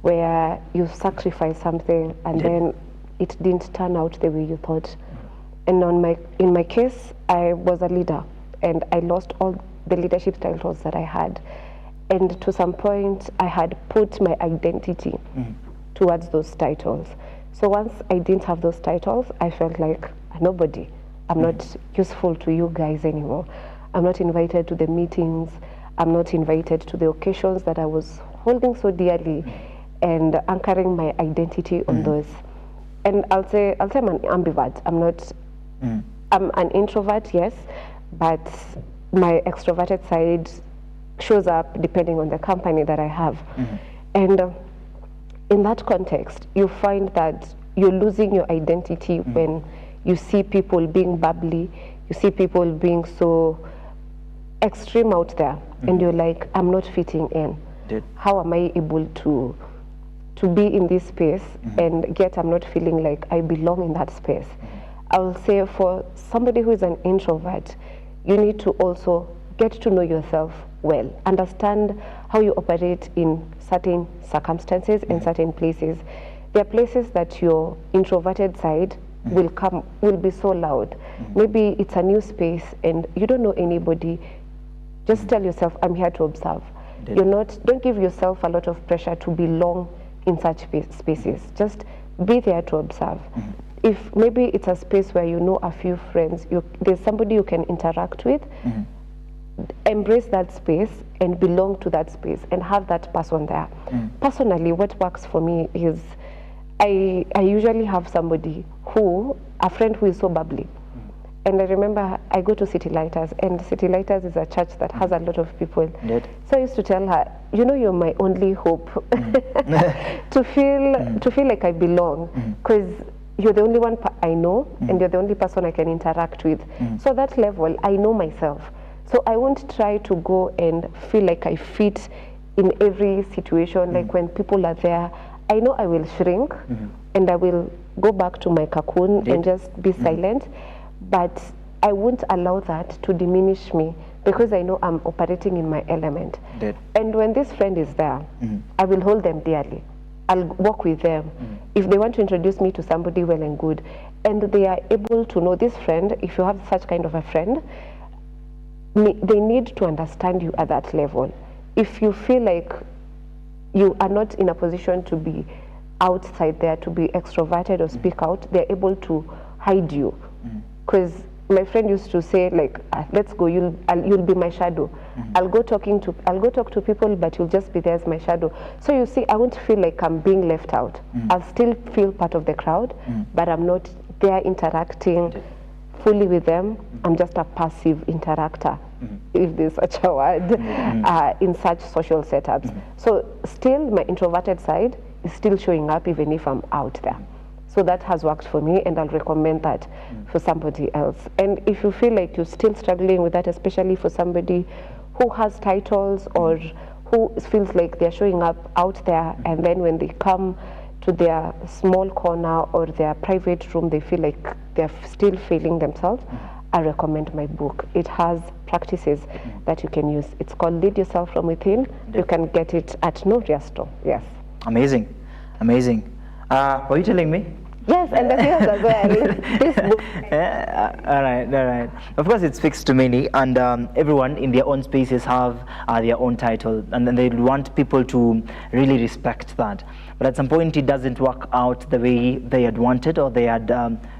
where you sacrifice something and then it didn't turn out the way you thought. And in my case, I was a leader and I lost all the leadership titles that I had. And to some point, I had put my identity towards those titles. So once I didn't have those titles, I felt like a nobody. I'm not useful to you guys anymore. I'm not invited to the meetings. I'm not invited to the occasions that I was holding so dearly and anchoring my identity on those. And I'll say I'm an ambivert. I'm an introvert, yes, but my extroverted side shows up depending on the company that I have. And in that context, you find that you're losing your identity when you see people being bubbly, you see people being so extreme out there, and you're like, I'm not fitting in. How am I able to be in this space and yet I'm not feeling like I belong in that space? I will say for somebody who is an introvert, you need to also get to know yourself well, understand how you operate in certain circumstances and certain places. There are places that your introverted side will be so loud. Maybe it's a new space and you don't know anybody. Just tell yourself, I'm here to observe. Don't give yourself a lot of pressure to belong in such spaces. Just be there to observe. If maybe it's a space where you know a few friends, there's somebody you can interact with, embrace that space and belong to that space and have that person there. Personally, what works for me is I usually have a friend who is so bubbly. And I remember I go to City Lighters, and City Lighters is a church that has a lot of people. So I used to tell her, you know, you're my only hope to feel like I belong, because you're the only one I know, and you're the only person I can interact with. So that level, I know myself. So I won't try to go and feel like I fit in every situation. Like when people are there, I know I will shrink, and I will go back to my cocoon and just be silent. But I won't allow that to diminish me, because I know I'm operating in my element. And when this friend is there, I will hold them dearly. I'll walk with them. If they want to introduce me to somebody, well and good. And they are able to know this friend, if you have such kind of a friend, they need to understand you at that level. If you feel like you are not in a position to be outside there, to be extroverted or speak out, they're able to hide you. Because my friend used to say, like, let's go, you'll be my shadow. I'll go talk to people, but you'll just be there as my shadow. So you see, I won't feel like I'm being left out. I'll still feel part of the crowd, but I'm not there interacting fully with them. I'm just a passive interactor, if there's such a word, in such social setups. So still my introverted side is still showing up even if I'm out there. So that has worked for me, and I'll recommend that for somebody else. And if you feel like you're still struggling with that, especially for somebody who has titles or who feels like they're showing up out there, and then when they come to their small corner or their private room, they feel like they're still failing themselves, I recommend my book. It has practices that you can use. It's called Lead Yourself from Within. You can get it at no store. Yes. Amazing. Amazing. Were you telling me? Yes, and the fears as well. This book. All right. Of course, it speaks to many, and everyone in their own spaces have their own title, and then they want people to really respect that. But at some point, it doesn't work out the way they had wanted or they had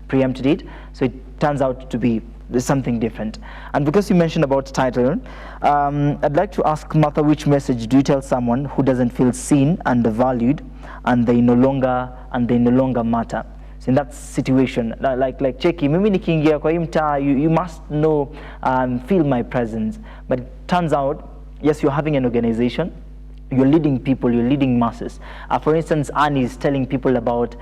preempted it, so it turns out to be something different. And because you mentioned about title, I'd like to ask Martha, which message do you tell someone who doesn't feel seen and valued, and they no longer matter? So in that situation, like Cheki, mimi nikiingia kwa hii mtaa, you must know, feel my presence. But it turns out, yes, you're having an organization, you're leading people, you're leading masses. For instance, Annie is telling people about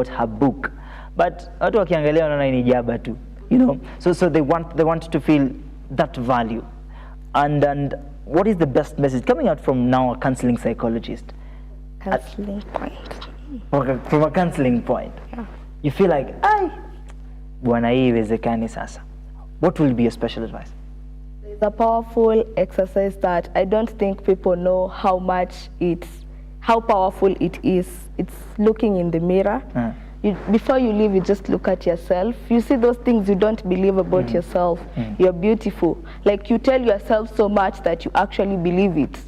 her book, but watu wakiangalia wanaona ni jaba tu, you know. So they want to feel that value. And what is the best message coming out from now a counseling psychologist? Counseling point. Okay, from a counseling point. Yeah. You feel like, bwana hii iwezekani sasa. What will be your special advice? It's a powerful exercise that I don't think people know how powerful it is. It's looking in the mirror. Before you leave, you just look at yourself. You see those things you don't believe about yourself. You're beautiful. Like you tell yourself so much that you actually believe it.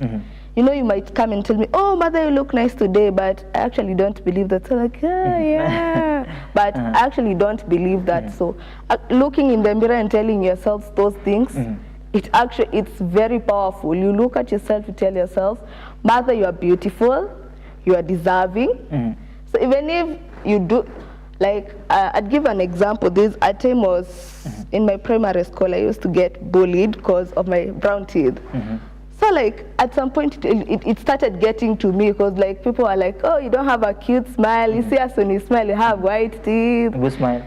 You know, you might come and tell me, oh, mother, you look nice today, but I actually don't believe that. So like, yeah. But I actually don't believe that. So looking in the mirror and telling yourself those things, it's very powerful. You look at yourself, you tell yourself, mother, you are beautiful, you are deserving. So even if you do, like, I'd give an example. This time was in my primary school, I used to get bullied because of my brown teeth. So like at some point it started getting to me, because like people are like, oh, you don't have a cute smile. You see us when you smile, you have white teeth. Good smile.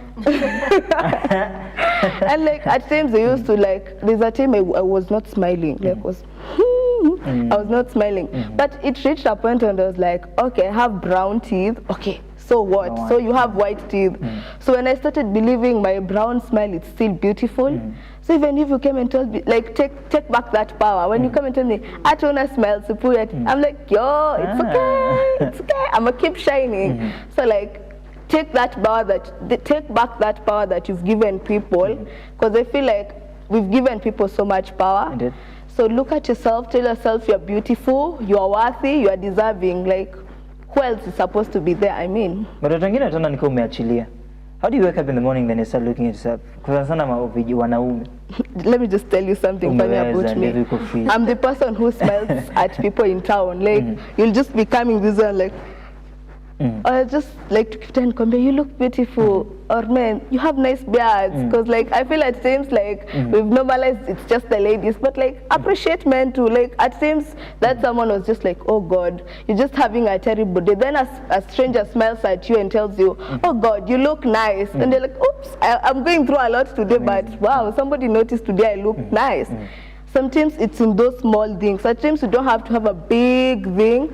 And like at times they used to like, there's a time I was not smiling. Like I was not smiling. But it reached a point when I was like, okay, I have brown teeth. Okay, so what? So you have white teeth. So when I started believing my brown smile, it's still beautiful. So even if you came and told me, like, take back that power. When you come and tell me, I don't want to smile, so put it, I'm like, yo, it's okay. I'm gonna keep shining. So like, take back that power that you've given people, because I feel like we've given people so much power. So look at yourself, tell yourself you're beautiful, you are worthy, you are deserving. Like, who else is supposed to be there? I mean. But wengine wataona niko umeachilia. How do you wake up in the morning then you start looking at yourself? Because sana wanaume. Let me just tell you something funny about me. I'm the person who smiles at people in town. Like, you'll just be coming this way like, or I just like to pretend, you look beautiful, or man, you have nice beards. Because like I feel at times like we've normalized it's just the ladies, but like appreciate men too. Like at times that someone was just like, oh God, you're just having a terrible day. Then a stranger smiles at you and tells you, oh God, you look nice. And they're like, oops, I'm going through a lot today, but wow, somebody noticed today I look nice. Sometimes it's in those small things. At times you don't have to have a big thing.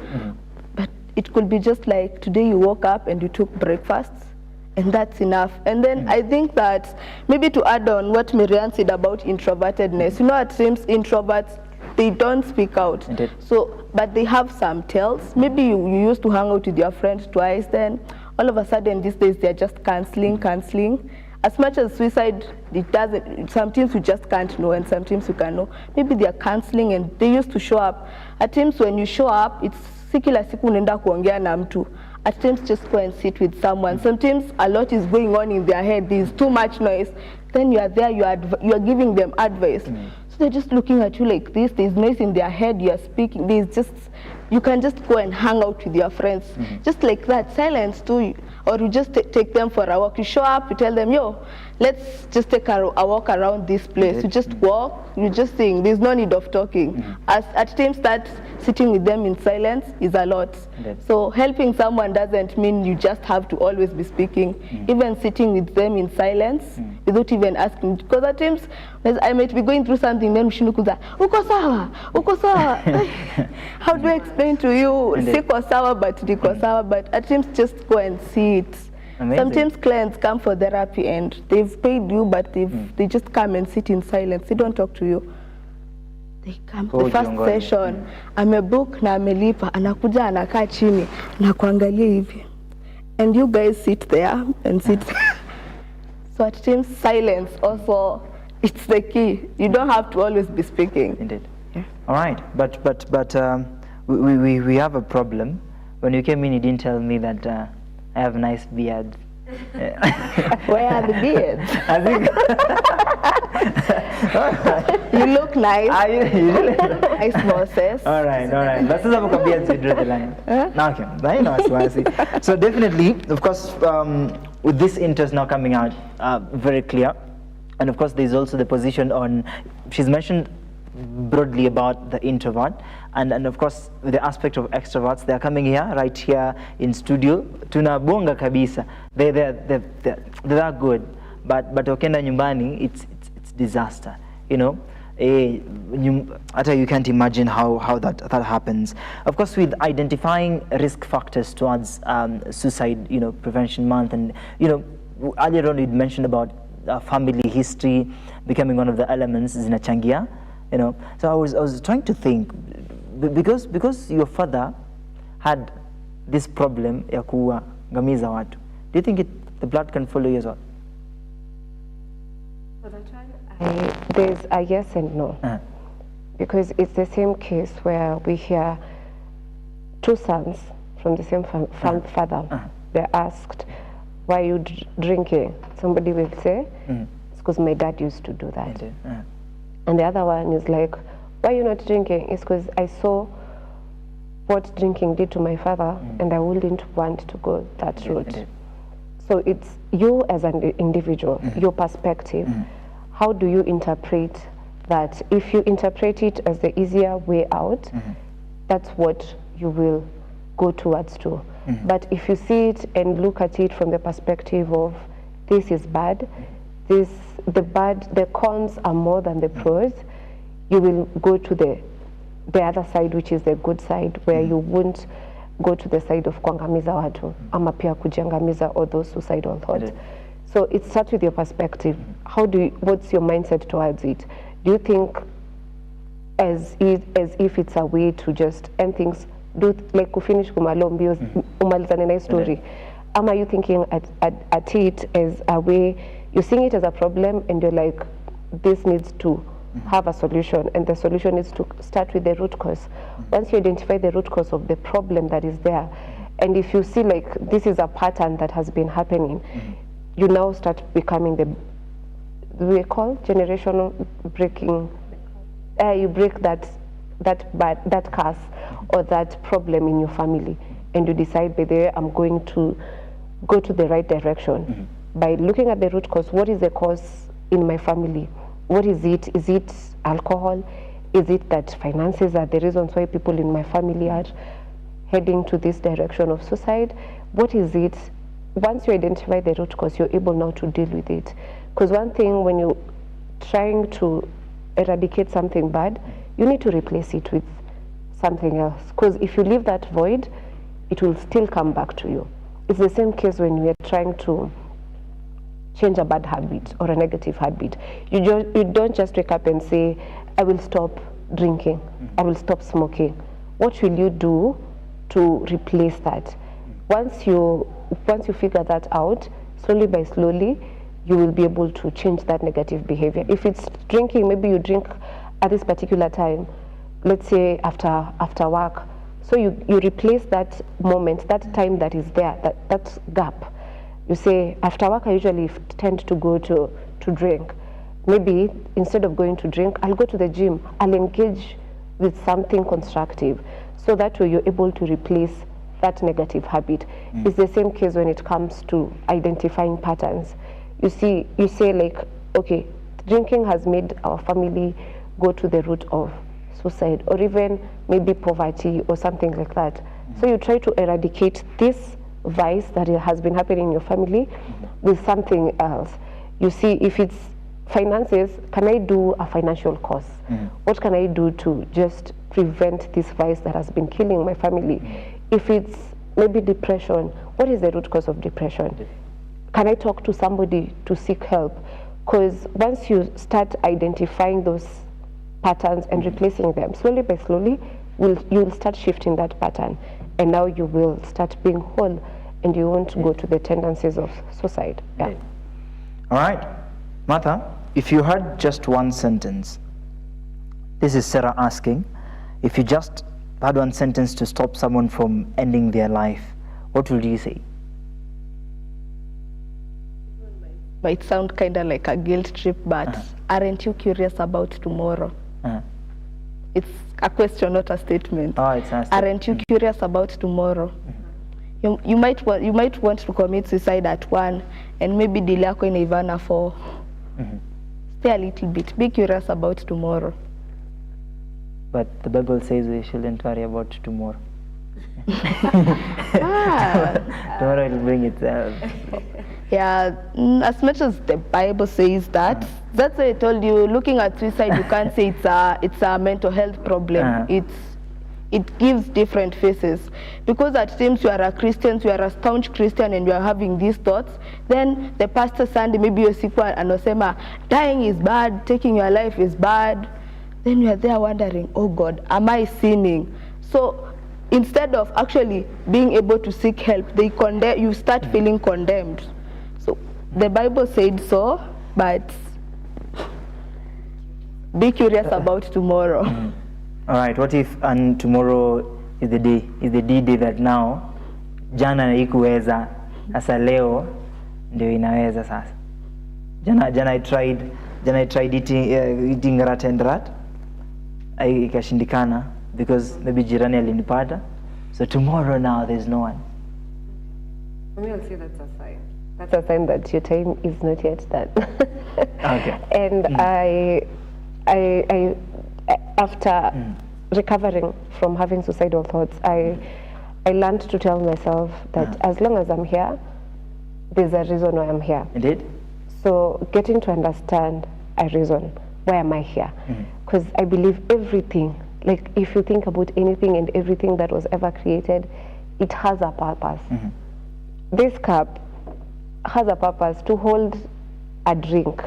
It could be just like today you woke up and you took breakfast, and that's enough. And then I think that maybe to add on what Miriam said about introvertedness, you know, at times introverts, they don't speak out. So, but they have some tells. Maybe you used to hang out with your friend twice, then all of a sudden these days they're just cancelling. As much as suicide, it doesn't, sometimes you just can't know and sometimes you can know. Maybe they're cancelling and they used to show up. At times when you show up, it's kila siku unaenda kuongea na mtu. At times just go and sit with someone. Sometimes a lot is going on in their head. There's too much noise. Then you are there, you are giving them advice. So they're just looking at you like this. There's noise in their head. You are speaking. There's just, you can just go and hang out with your friends. Just like that. Silence too. or you just take them for a walk. You show up, you tell them, yo, let's just take a walk around this place. You just walk, you just sing. There's no need of talking. As at times that sitting with them in silence is a lot. So helping someone doesn't mean you just have to always be speaking. Even sitting with them in silence without even asking. Because at times I might be going through something, then Mshinukuza, uko sawa, uko sawa. How do I explain to you? Siko sawa, but niko sawa. But at times just go and see it. Amazing. Sometimes clients come for therapy and they've paid you, but they just come and sit in silence. They don't talk to you. They come the first session, amebook na amelipa, anakuja anakaa chini na kuangalia hivi. And you guys sit there and sit. So at times silence also, it's the key. You don't have to always be speaking. Indeed. Yeah. All right, but we have a problem. When you came in, you didn't tell me that I have nice beards. Where are the beards? I think you look nice. You really nice bosses. All right. Let's just have a beards to draw the line. Okay, I know what I see. So definitely, of course, with this interest now coming out very clear, and of course, there's also the position on. She's mentioned broadly about the introvert, and of course the aspect of extroverts. They are coming here, right here in studio. Tunabonga kabisa. They're good, but wakenda nyumbani, it's disaster. You know, you can't imagine how that happens. Of course, with identifying risk factors towards suicide, prevention month, and earlier on you'd mentioned about family history becoming one of the elements zinachangia. So I was trying to think, because your father had this problem ya kuangamiza watu. Do you think the blood can follow you as well? For that one, there's a yes and no. Because it's the same case where we hear two sons from the same father. They're asked, why are you drinking? Somebody will say, it's because my dad used to do that. And the other one is like, why are you not drinking? It's because I saw what drinking did to my father, and I wouldn't want to go that route. So it's you as an individual, your perspective. How do you interpret that? If you interpret it as the easier way out, that's what you will go towards to. But if you see it and look at it from the perspective of this is bad, the cons are more than the pros, you will go to the other side, which is the good side, where you won't go to the side of kuangamiza watu ama pia kujiangamiza or those suicidal thoughts. So it starts with your perspective. What's your mindset towards it? Do you think as if it's a way to just end things, do like kufinish kumalo mbio umalizane na story? Am you thinking at it as a way, you're seeing it as a problem and you're like, this needs to have a solution, and the solution is to start with the root cause. Once you identify the root cause of the problem that is there, and if you see like this is a pattern that has been happening, you now start becoming we call generational breaking. You break that curse or that problem in your family, and you decide, by the way, I'm going to go to the right direction. By looking at the root cause, what is the cause in my family? What is it? Is it alcohol? Is it that finances are the reasons why people in my family are heading to this direction of suicide? What is it? Once you identify the root cause, you're able now to deal with it. Because one thing, when you're trying to eradicate something bad, you need to replace it with something else. Because if you leave that void, it will still come back to you. It's the same case when we are trying to change a bad habit or a negative habit. You don't just wake up and say, I will stop drinking, I will stop smoking. What will you do to replace that? Once you figure that out, slowly by slowly, you will be able to change that negative behavior. If it's drinking, maybe you drink at this particular time, let's say after work. So you replace that moment, that time that is there, that gap. You say, after work I usually tend to go to drink. Maybe instead of going to drink, I'll go to the gym. I'll engage with something constructive. So that way you're able to replace that negative habit. It's the same case when it comes to identifying patterns. You say like, okay, drinking has made our family go to the root of suicide, or even maybe poverty or something like that. So you try to eradicate this vice that has been happening in your family with something else. You see, if it's finances, can I do a financial course? What can I do to just prevent this vice that has been killing my family? If it's maybe depression, what is the root cause of depression? Can I talk to somebody to seek help? Because once you start identifying those patterns and replacing them, slowly by slowly, you'll start shifting that pattern. And now you will start being whole, and you won't go to the tendencies of suicide. Yeah. All right. Martha, if you had just one sentence, this is Sarah asking, if you just had one sentence to stop someone from ending their life, what would you say? Might sound kind of like a guilt trip, but aren't you curious about tomorrow? It's a question, not a statement. Oh, it's a statement. Aren't you curious about tomorrow? You might want to commit suicide at 1, and maybe delay yako inaivana 4. Stay a little bit. Be curious about tomorrow. But the Bible says we shouldn't worry about tomorrow. Tomorrow will bring itself. Yeah, as much as the Bible says that, that's why I told you, looking at suicide, you can't say it's a mental health problem. It gives different faces. Because at times you are a Christian, you are a staunch Christian, and you are having these thoughts, then the pastor Sunday, maybe you're sick and osema, dying is bad, taking your life is bad. Then you are there wondering, oh God, am I sinning? So instead of actually being able to seek help, you start feeling condemned. So the Bible said so, but be curious about tomorrow. All right, what if tomorrow is the D-Day that now jana haikuweza, sasa leo ndio inaweza sasa. Jana I tried eating rat and rat, ikashindikana because maybe jirani alinipata. So tomorrow now there's no one. For me, I'll say that's a sign. That's a sign that your time is not yet done. Okay. And I after recovering from having suicidal thoughts, I learned to tell myself that as long as I'm here, there's a reason why I'm here. Indeed. So getting to understand a reason, why am I here? Because I believe everything, like if you think about anything and everything that was ever created, it has a purpose. This cup has a purpose to hold a drink.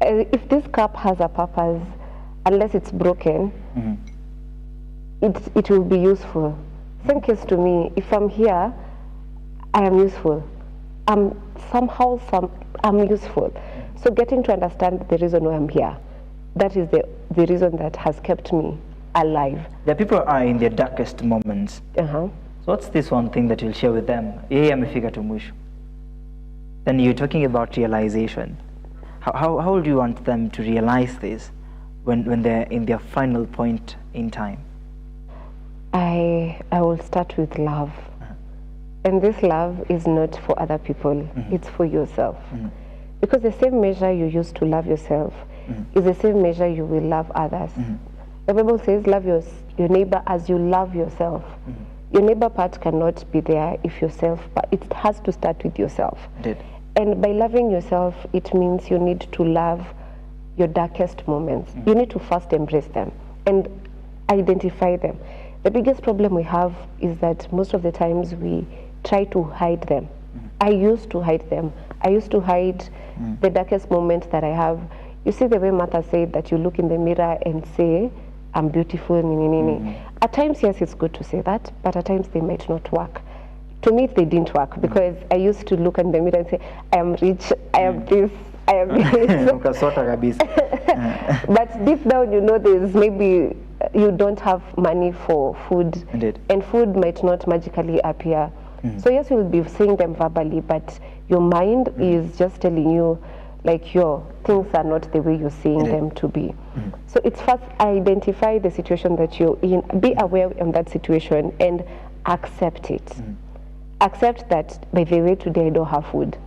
If this cup has a purpose, unless it's broken, it will be useful. Same case to me, if I'm here, I am useful. I'm useful. So getting to understand the reason why I'm here, that is the reason that has kept me alive. The people are in their darkest moments. So what's this one thing that you'll share with them? Amefika tu mwisho. Then you're talking about realization. How would you want them to realize this when they're in their final point in time? I will start with love. And this love is not for other people, it's for yourself. Because the same measure you use to love yourself is the same measure you will love others. The Bible says, love your neighbor as you love yourself. Your neighbor part cannot be there if yourself, but it has to start with yourself. Indeed. And by loving yourself, it means you need to love your darkest moments. You need to first embrace them and identify them. The biggest problem we have is that most of the times we try to hide them. I used to hide them. I used to hide the darkest moment that I have. You see the way Martha said that you look in the mirror and say, I'm beautiful, At times, yes, it's good to say that, but at times they might not work. To me, they didn't work because I used to look in the mirror and say, I am rich, I am this, I am this. But deep down, you know, there's maybe you don't have money for food. Indeed. And food might not magically appear. So yes, you'll be saying them verbally, but your mind is just telling you, like, your things are not the way you're seeing them to be. So it's first identify the situation that you're in, be aware of that situation, and accept it. Accept that, by the way, today I don't have food.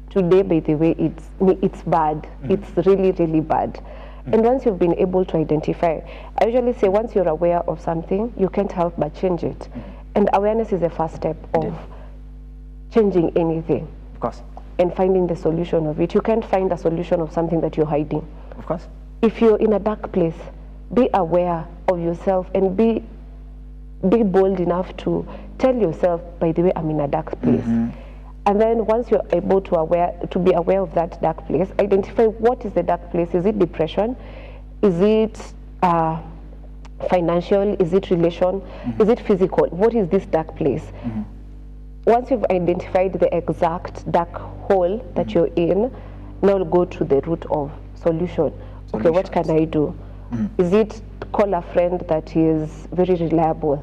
Today, by the way, it's bad. It's really, really bad. And once you've been able to identify, I usually say once you're aware of something, you can't help but change it. And awareness is the first step of changing anything. Of course. And finding the solution of it. You can't find a solution of something that you're hiding. Of course. If you're in a dark place, be aware of yourself and be bold enough to tell yourself, by the way, I'm in a dark place. And then once you're able to be aware of that dark place, identify what is the dark place. Is it depression? Is it financial? Is it relation? Is it physical? What is this dark place? Once you've identified the exact dark hole that you're in, now go to the root of solution. Okay, what can I do? Is it call a friend that is very reliable?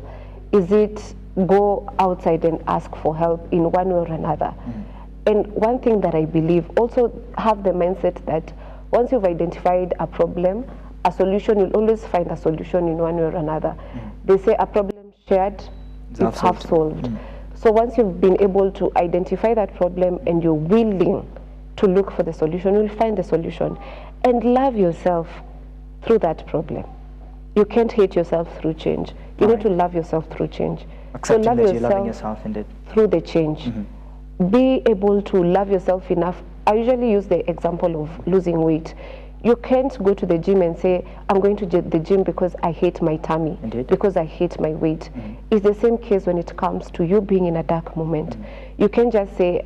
Is it go outside and ask for help in one way or another? And one thing that I believe, also have the mindset that once you've identified a problem, a solution, you'll always find a solution in one way or another. They say a problem shared is half solved. So once you've been able to identify that problem and you're willing to look for the solution, you'll find the solution. And love yourself through that problem. You can't hate yourself through change. You need to love yourself through change. Accepting so love that you're loving yourself indeed. through the change. Be able to love yourself enough. I usually use the example of losing weight. You can't go to the gym and say, I'm going to the gym because I hate my tummy, because I hate my weight. It's the same case when it comes to you being in a dark moment. You can't just say,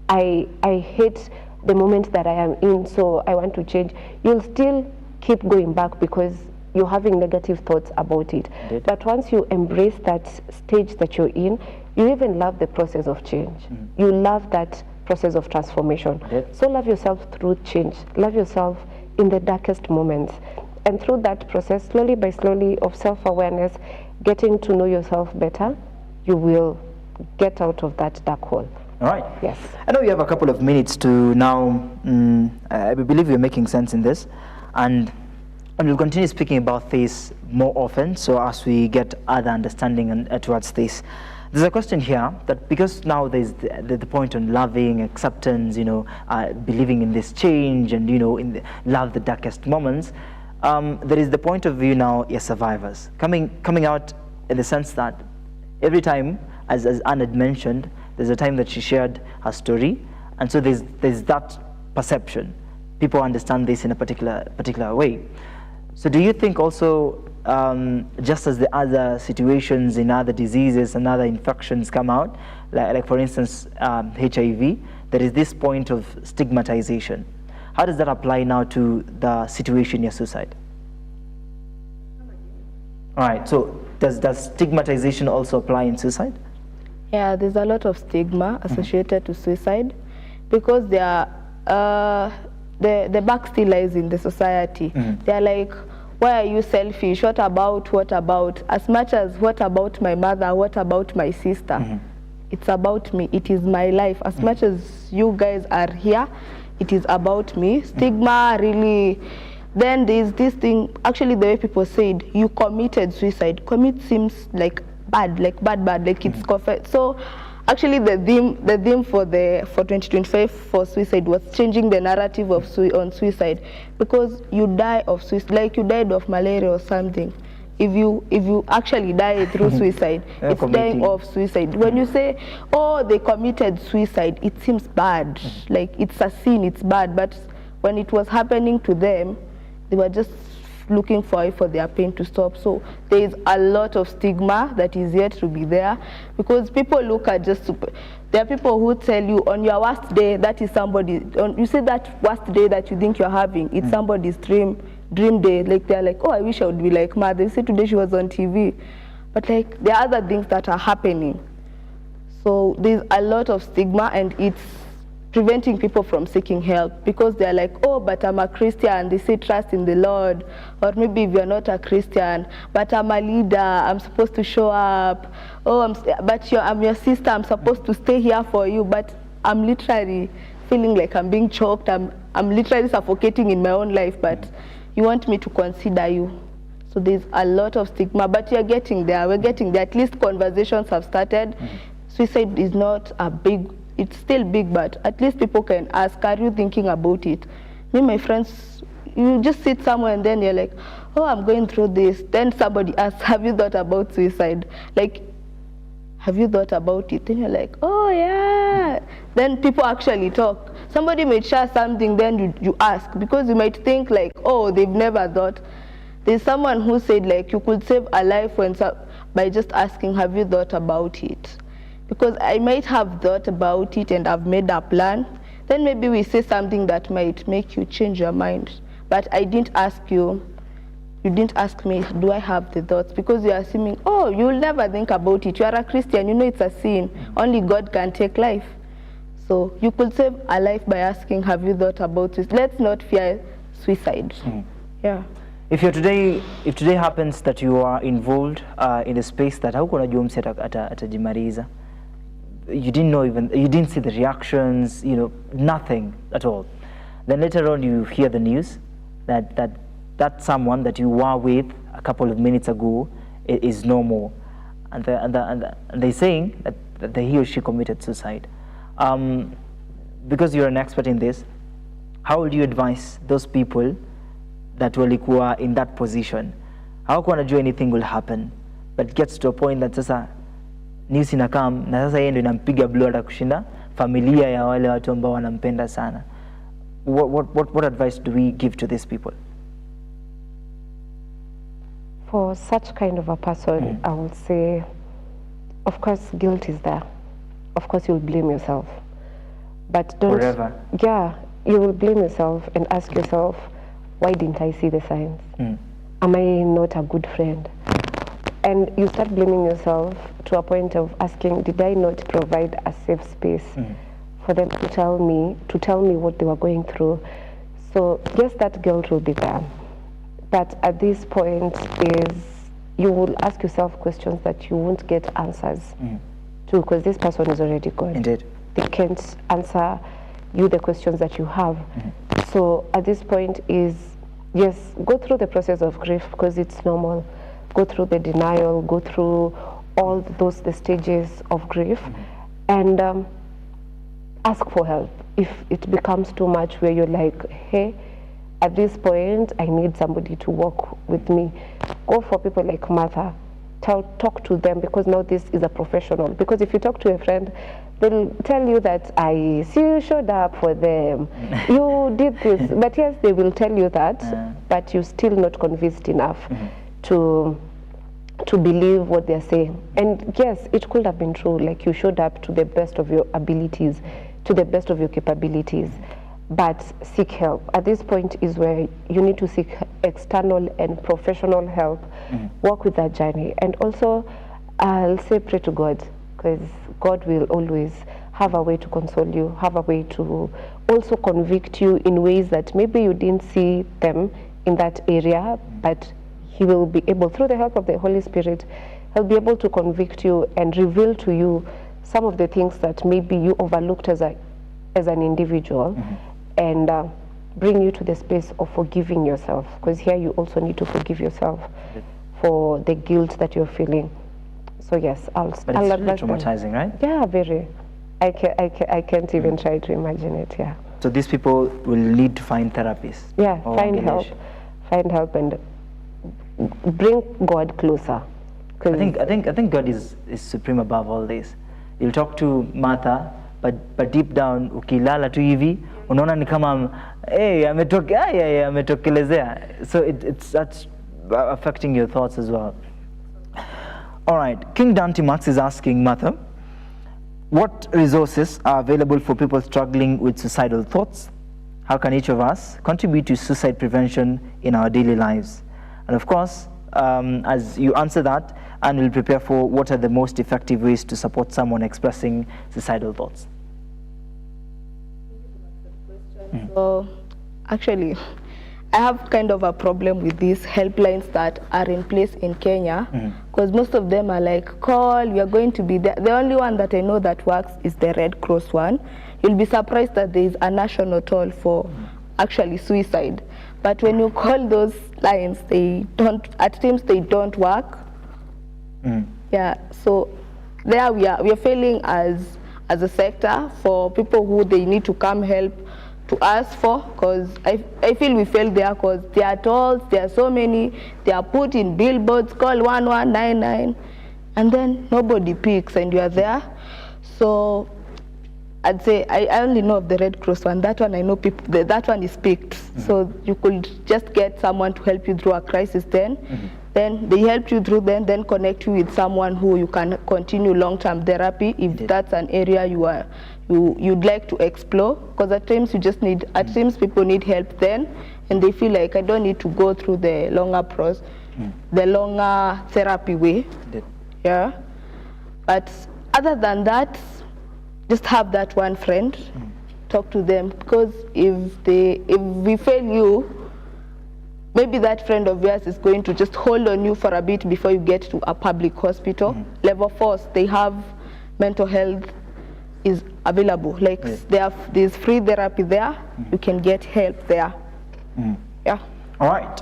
I hate the moment that I am in, so I want to change. You'll still keep going back because you're having negative thoughts about it. But once you embrace that stage that you're in, you even love the process of change. You love that process of transformation. So love yourself through change. Love yourself in the darkest moments. And through that process, slowly by slowly, of self-awareness, getting to know yourself better, you will get out of that dark hole. All right. Yes. I know you have a couple of minutes to now, I believe you're making sense in this, and we'll continue speaking about this more often, so as we get other understanding towards this. There's a question here that because now there's the point on loving, acceptance, believing in this change and, love the darkest moments, there is the point of view now, you're survivors. Coming out in the sense that every time, as Anne had mentioned, there's a time that she shared her story, and so there's that perception. People understand this in a particular way. So do you think also, just as the other situations in other diseases and other infections come out, like for instance HIV, there is this point of stigmatization. How does that apply now to the situation of suicide? All right, so does stigmatization also apply in suicide? Yeah, there's a lot of stigma associated to suicide because they are, the back still lies in the society. They're like, why are you selfish? What about? As much as what about my mother, what about my sister? It's about me, it is my life. As much as you guys are here, it is about me. Stigma really, then there's this thing, actually the way people said, you committed suicide. Commit seems like bad, like it's confessed. So actually the theme for 2025 for suicide was changing the narrative of on suicide, because you die of suicide, like you died of malaria or something. If you actually die through suicide, it's dying of suicide. When you say, oh, they committed suicide, it seems bad, like it's a sin, it's bad. But when it was happening to them, they were just looking for their pain to stop. So there is a lot of stigma that is yet to be there, because people look at there are people who tell you on your worst day, that is somebody, you say that worst day that you think you're having, it's somebody's dream day. Like they're like, oh, I wish I would be like Ma. They say today she was on TV. But like there are other things that are happening. So there's a lot of stigma, and it's preventing people from seeking help, because they're like, oh, but I'm a Christian. They say trust in the Lord. Or maybe if you're not a Christian, but I'm a leader, I'm supposed to show up. Oh, I'm your sister, I'm supposed to stay here for you, but I'm literally feeling like I'm being choked. I'm literally suffocating in my own life, but you want me to consider you. So there's a lot of stigma, but you're getting there. We're getting there. At least conversations have started. Suicide is not a big, it's still big, but at least people can ask, are you thinking about it? Me, my friends, you just sit somewhere and then you're like, oh, I'm going through this. Then somebody asks, have you thought about suicide? Like, have you thought about it? Then you're like, oh yeah. Then people actually talk. Somebody may share something, then you ask, because you might think like, oh, they've never thought. There's someone who said like you could save a life by just asking, have you thought about it? Because I might have thought about it and I've made a plan. Then maybe we say something that might make you change your mind. But I didn't ask you. You didn't ask me, do I have the thoughts? Because you're assuming, oh, you'll never think about it. You are a Christian, you know it's a sin. Only God can take life. So you could save a life by asking, have you thought about it? Let's not fear suicide. Yeah. If today happens that you are involved in a space that hauko unajua mse atajimaliza, you didn't know you didn't see the reactions, you know, nothing at all. Then later on you hear the news that someone that you were with a couple of minutes ago is no more, and they're saying that he or she committed suicide. Because you're an expert in this, how would you advise those people that walikuwa in that position? Hawakuwa wanajua anything will happen, but gets to a point that sasa news inakam na sasa yeye ndio inampiga blow hata kushinda familia ya wale watu ambao wanampenda sana. What advice do we give to these people? For such kind of a person, I would say, of course, guilt is there. Of course, you'll blame yourself. But don't... Forever. Yeah, you will blame yourself and ask yourself, why didn't I see the signs? Am I not a good friend? And you start blaming yourself to a point of asking, did I not provide a safe space for them to tell me what they were going through? So yes, that guilt will be there. But at this point you will ask yourself questions that you won't get answers to, because this person is already gone. Indeed. They can't answer you the questions that you have. So at this point yes, go through the process of grief, because it's normal. Go through the denial, go through all the stages of grief, and ask for help. If it becomes too much where you're like, hey, at this point, I need somebody to walk with me, go for people like Martha. Talk to them, because now this is a professional. Because if you talk to a friend, they'll tell you that I see you showed up for them, you did this. But yes, they will tell you that, but you're still not convinced enough to believe what they're saying. And yes, it could have been true, like you showed up to the best of your abilities, to the best of your capabilities, but seek help. At this point is where you need to seek external and professional help, work with that journey. And also, I'll say pray to God, because God will always have a way to console you, have a way to also convict you in ways that maybe you didn't see them in that area, but He will be able, through the help of the Holy Spirit, He'll be able to convict you and reveal to you some of the things that maybe you overlooked as an individual, and bring you to the space of forgiving yourself, because here you also need to forgive yourself for the guilt that you're feeling. So yes, But it's really traumatizing, right? Yeah, very. I can't even try to imagine it. Yeah. So these people will need to find therapists. Yeah, find help, and bring God closer. I think God is supreme above all this. You'll talk to Martha, but deep down ukilala tu hivi unaona ni kama ametokelezea. So it's that's affecting your thoughts as well. All right, King Dante Max is asking Martha, what resources are available for people struggling with suicidal thoughts? How can each of us contribute to suicide prevention in our daily lives? And of course, as you answer that, and we'll prepare for what are the most effective ways to support someone expressing suicidal thoughts. So, actually, I have kind of a problem with these helplines that are in place in Kenya, because most of them are like, call, we are going to be there. The only one that I know that works is the Red Cross one. You'll be surprised that there is a national toll for actually suicide. But when you call those lines, they don't, at times they don't work. Yeah, so there we are failing as a sector for people who they need to come help to ask for, because I feel we fail there, because they are told there are so many, they are put in billboards, call 1199, and then nobody picks and you are there. So I'd say I only know of the Red Cross one. That one I know people, that one is picked. So you could just get someone to help you through a crisis then. Then they help you through, then connect you with someone who you can continue long-term therapy if that's an area you'd like to explore. Because at times you just need, at times people need help then, and they feel like I don't need to go through the longer process, the longer therapy way. Yeah. But other than that, just have that one friend, talk to them, because if we fail you, maybe that friend of yours is going to just hold on you for a bit before you get to a public hospital. Level 4s, they have mental health is available. Like there's free therapy there. You can get help there. Yeah. All right.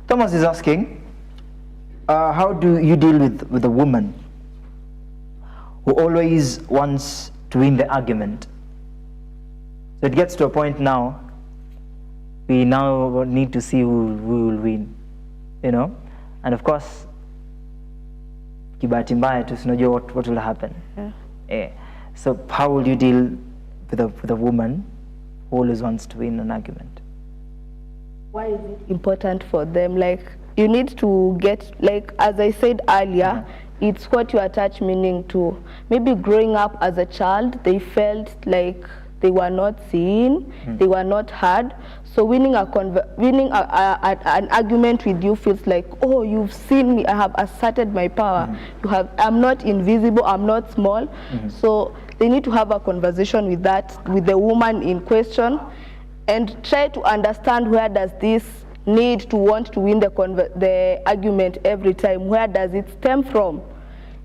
Thomas is asking, how do you deal with a woman who always wants to win the argument? So it gets to a point now, we now need to see who will win, you know? And of course, kibahati mbaya tusinajua what will happen. Yeah. So how will you deal with a woman who always wants to win an argument? Why is it important for them? Like, you need to get, like, as I said earlier, it's what you attach meaning to. Maybe growing up as a child, they felt like they were not seen, they were not heard. So winning an argument with you feels like, oh, you've seen me, I have asserted my power. I'm not invisible, I'm not small. So they need to have a conversation with the woman in question, and try to understand, where does this need to want to win the argument every time, where does it stem from?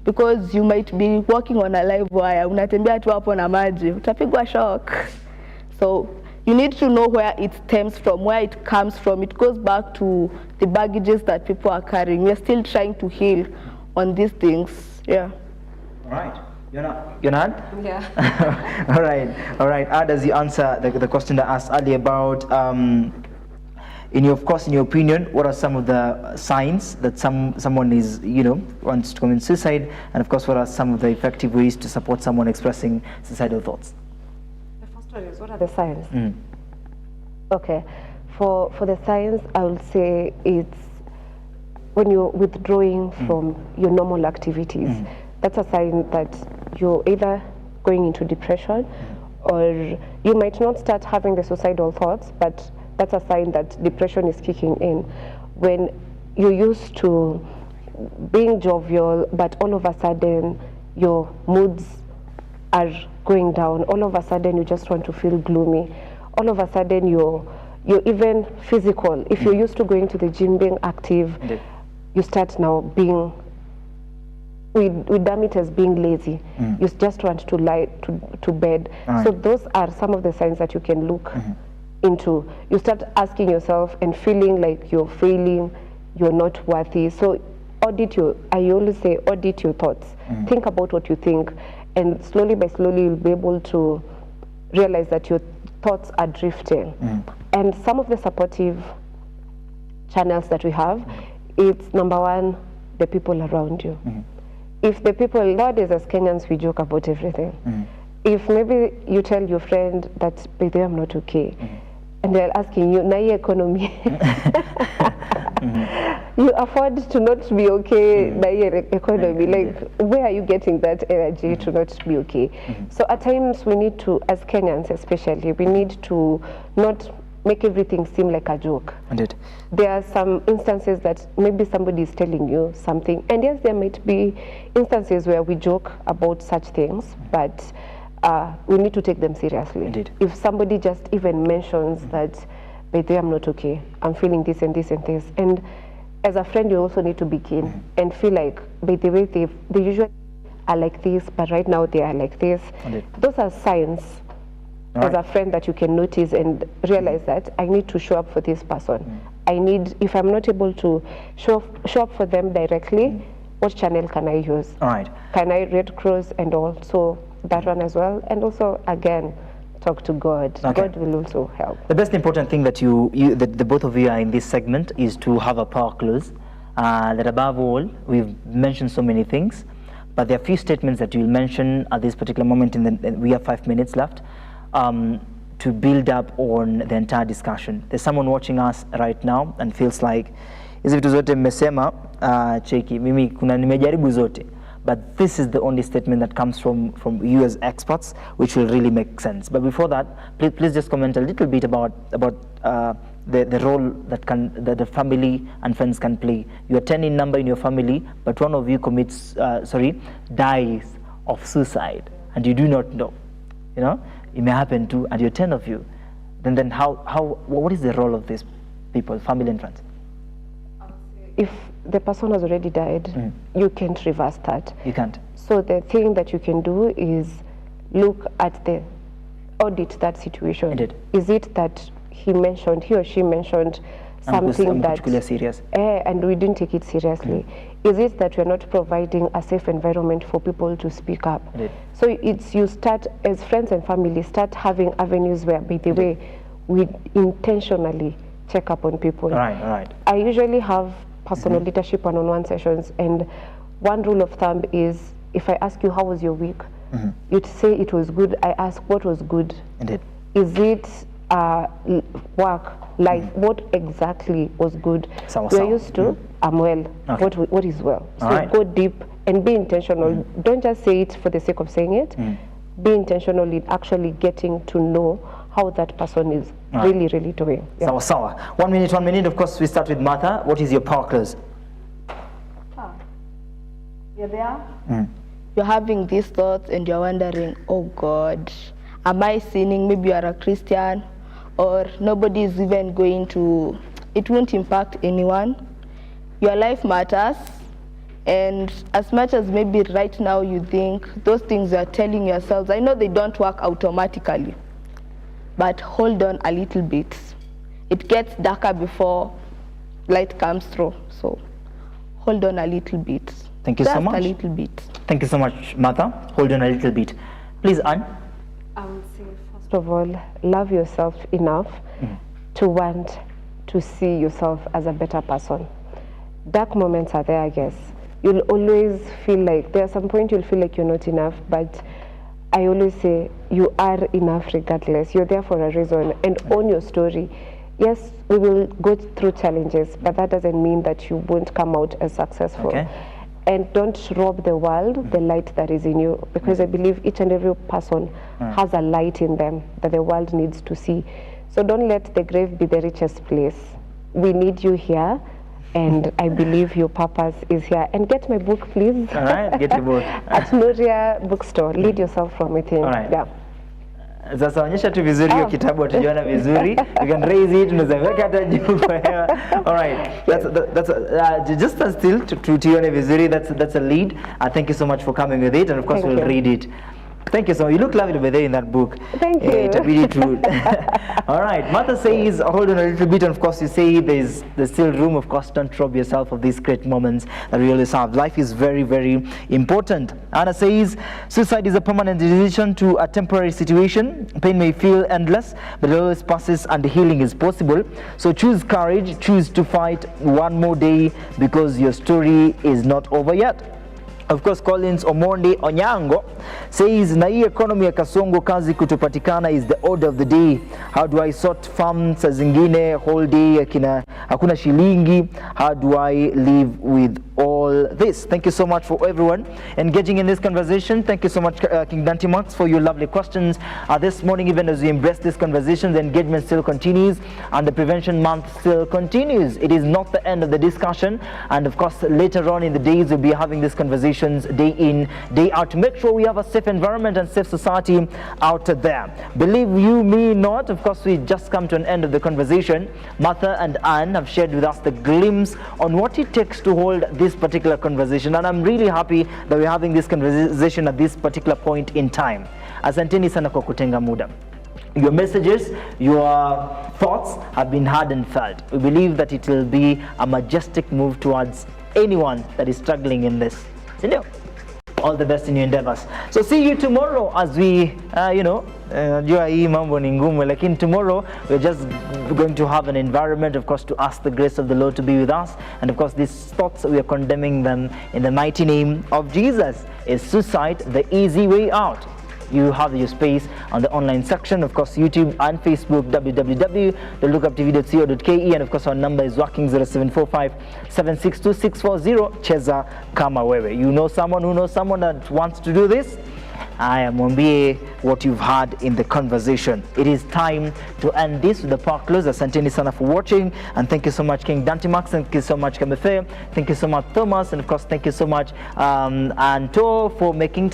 Because you might be walking on a live wire, unatembea tu hapo na maji, utapigwa shock. So you need to know where it stems from, where it comes from. It goes back to the baggages that people are carrying. We're still trying to heal on these things. Yeah. All right. You're not? Yeah. All right. How does he answer the question that I asked earlier about, in your opinion, what are some of the signs that someone is, wants to commit suicide, and of course, what are some of the effective ways to support someone expressing suicidal thoughts? The first one is, what are the signs? Okay, for the signs, I would say it's when you're withdrawing from your normal activities. That's a sign that you're either going into depression, or you might not start having the suicidal thoughts, but that's a sign that depression is kicking in. When you're used to being jovial, but all of a sudden your moods are going down, all of a sudden you just want to feel gloomy, all of a sudden you're even physical. If you're used to going to the gym, being active, you start now being, we damn it as being lazy. You just want to lie to bed. So those are some of the signs that you can look into. You start asking yourself and feeling like you're failing, you're not worthy. So I always say, audit your thoughts. Think about what you think, and slowly by slowly you'll be able to realize that your thoughts are drifting. And some of the supportive channels that we have, it's number one, the people around you. If the people, nowadays as Kenyans, we joke about everything. If maybe you tell your friend that, by the way, I'm not okay, and they're asking you, na hii economy, you afford to not be okay na hii economy. Like, where are you getting that energy to not be okay? So at times we need to, as Kenyans especially, we need to not make everything seem like a joke. Indeed. There are some instances that maybe somebody is telling you something, and yes, there might be instances where we joke about such things, but we need to take them seriously. Indeed. If somebody just even mentions that, by the way, I'm not okay, I'm feeling this and this and this, and as a friend, you also need to be keen and feel like, by the way, they usually are like this, but right now they are like this. Indeed. Those are signs as a friend that you can notice and realize that I need to show up for this person. I need, if I'm not able to show up for them directly, what channel can I use? All right. Can I Red Cross and all? So that one as well. And also, again, talk to God. Okay. God will also help. The best important thing that that the both of you are in this segment is to have a power close. That above all, we've mentioned so many things, but there are few statements that you'll mention at this particular moment. We have 5 minutes left to build up on the entire discussion. There's someone watching us right now and feels like hizi vitu zote mmesema cheki mimi kuna nimejaribu zote, but this is the only statement that comes from you as experts which will really make sense. But before that, please just comment a little bit about the role that the family and friends can play. You are 10 in number in your family, but one of you dies of suicide and you do not know. You know, it may happen too, and you're 10 of you. Then what is the role of these people, family and friends? If the person has already died, you can't reverse that. You can't. So the thing that you can do is look at audit that situation. Indeed. Is it that he or she mentioned something that particularly serious, and we didn't take it seriously? Is it that we're not providing a safe environment for people to speak up? Indeed. So you start, as friends and family, start having avenues where, by the way, we intentionally check up on people. All right. I usually have personal leadership one-on-one sessions, and one rule of thumb is, if I ask you how was your week, you'd say it was good. I ask what was good. Indeed. Is it work, life? What exactly was good? We're used to, I'm well. Okay. What is well? So right. go deep and be intentional. Don't just say it for the sake of saying it. Be intentional in actually getting to know how that person is really doing. Yeah. Sawa. 1 minute. Of course, we start with Martha. What is your power close? You're there? You're having these thoughts and you're wondering, oh God, am I sinning? Maybe you are a Christian, or nobody is even going to, it won't impact anyone. Your life matters, and as much as maybe right now you think those things you're telling yourselves, I know they don't work automatically, but hold on a little bit. It gets darker before light comes through, so hold on a little bit. Thank you so much. Just a little bit. Thank you so much, Martha. Hold on a little bit. Please, Anne. I would say, first of all, love yourself enough to want to see yourself as a better person. Dark moments are there, I guess. You'll always feel like, there are some point you'll feel like you're not enough, but I always say you are enough regardless. You're there for a reason, and own your story. Yes, we will go through challenges, but that doesn't mean that you won't come out as successful. Okay. And don't rob the world the light that is in you, because I believe each and every person has a light in them that the world needs to see. So don't let the grave be the richest place. We need you here, and I believe your purpose is here. And get my book, please. All right, get your book. At Nuria Bookstore. Lead yourself from within. All right. Yeah. Sasa onyesha tu vizuri hiyo kitabu atujiona vizuri. You can raise it, unaweza weka hata juu kwa hewa. All right. That's just stand still tuione vizuri. That's a lead. Thank you so much for coming with it, and of course we'll read it. Thank you so much. You look lovely over there in that book. Thank you. It's really true. All right. Martha says, hold on a little bit, and of course you say there's still room. Of course, don't rob yourself of these great moments that we always have. Life is very, very important. Anna says, suicide is a permanent decision to a temporary situation. Pain may feel endless, but it always passes, and healing is possible. So choose courage, choose to fight one more day, because your story is not over yet. Of course, Collins Omondi Onyango says, na hii economy ya Kasongo kazi kutopatikana is the order of the day. How do I sort farms saa zingine whole day hakuna shilingi? How do I live with all this? Thank you so much for everyone engaging in this conversation. Thank you so much, King Dante Max, for your lovely questions. This morning, even as we embrace this conversation, the engagement still continues, and the Prevention Month still continues. It is not the end of the discussion, and of course, later on in the days, we'll be having this conversation day in, day out, to make sure we have a safe environment and safe society out there. Believe you me not, of course, we just come to an end of the conversation. Martha and Anne have shared with us the glimpse on what it takes to hold this particular conversation, and I'm really happy that we're having this conversation at this particular point in time. Asanteni sana kwa kutenga muda. Your messages, your thoughts have been heard and felt. We believe that it will be a majestic move towards anyone that is struggling in this. All the best in your endeavors. So see you tomorrow as we, jua hii mambo ni ngumu, lakini tomorrow we're just going to have an environment, of course, to ask the grace of the Lord to be with us. And of course, these thoughts, we are condemning them in the mighty name of Jesus. Is suicide the easy way out? You have your space on the online section, of course, YouTube and Facebook, www.lookuptv.co.ke, and of course our number is working 0745 762 Cheza kama wewe. You know someone who knows someone that wants to do this? I am mwambie what you've heard in the conversation. It is time to end this with the park close. Asanteni sana for watching, and thank you so much King Dantimax, thank you so much Kamefe, thank you so much Thomas, and of course thank you so much Anto for making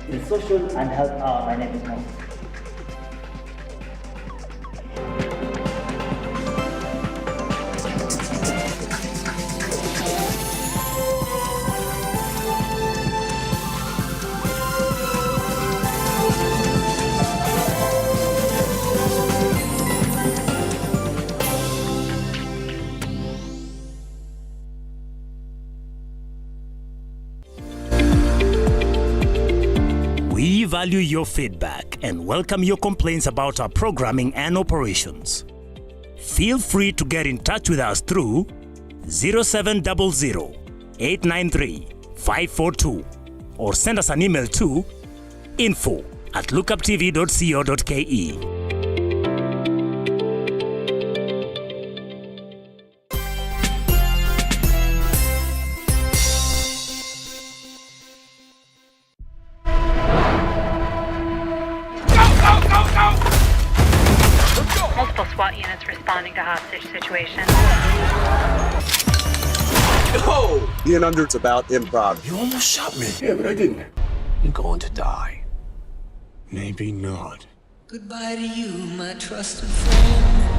the social and health hour. My name is Moses. We value your feedback and welcome your complaints about our programming and operations. Feel free to get in touch with us through 0700 893 542 or send us an email to info@lookuptv.co.ke. Multiple SWAT units responding to hostage situation. Oh! Being under, it's about improv. You almost shot me. Yeah, but I didn't. You're going to die. Maybe not. Goodbye to you, my trusted friend.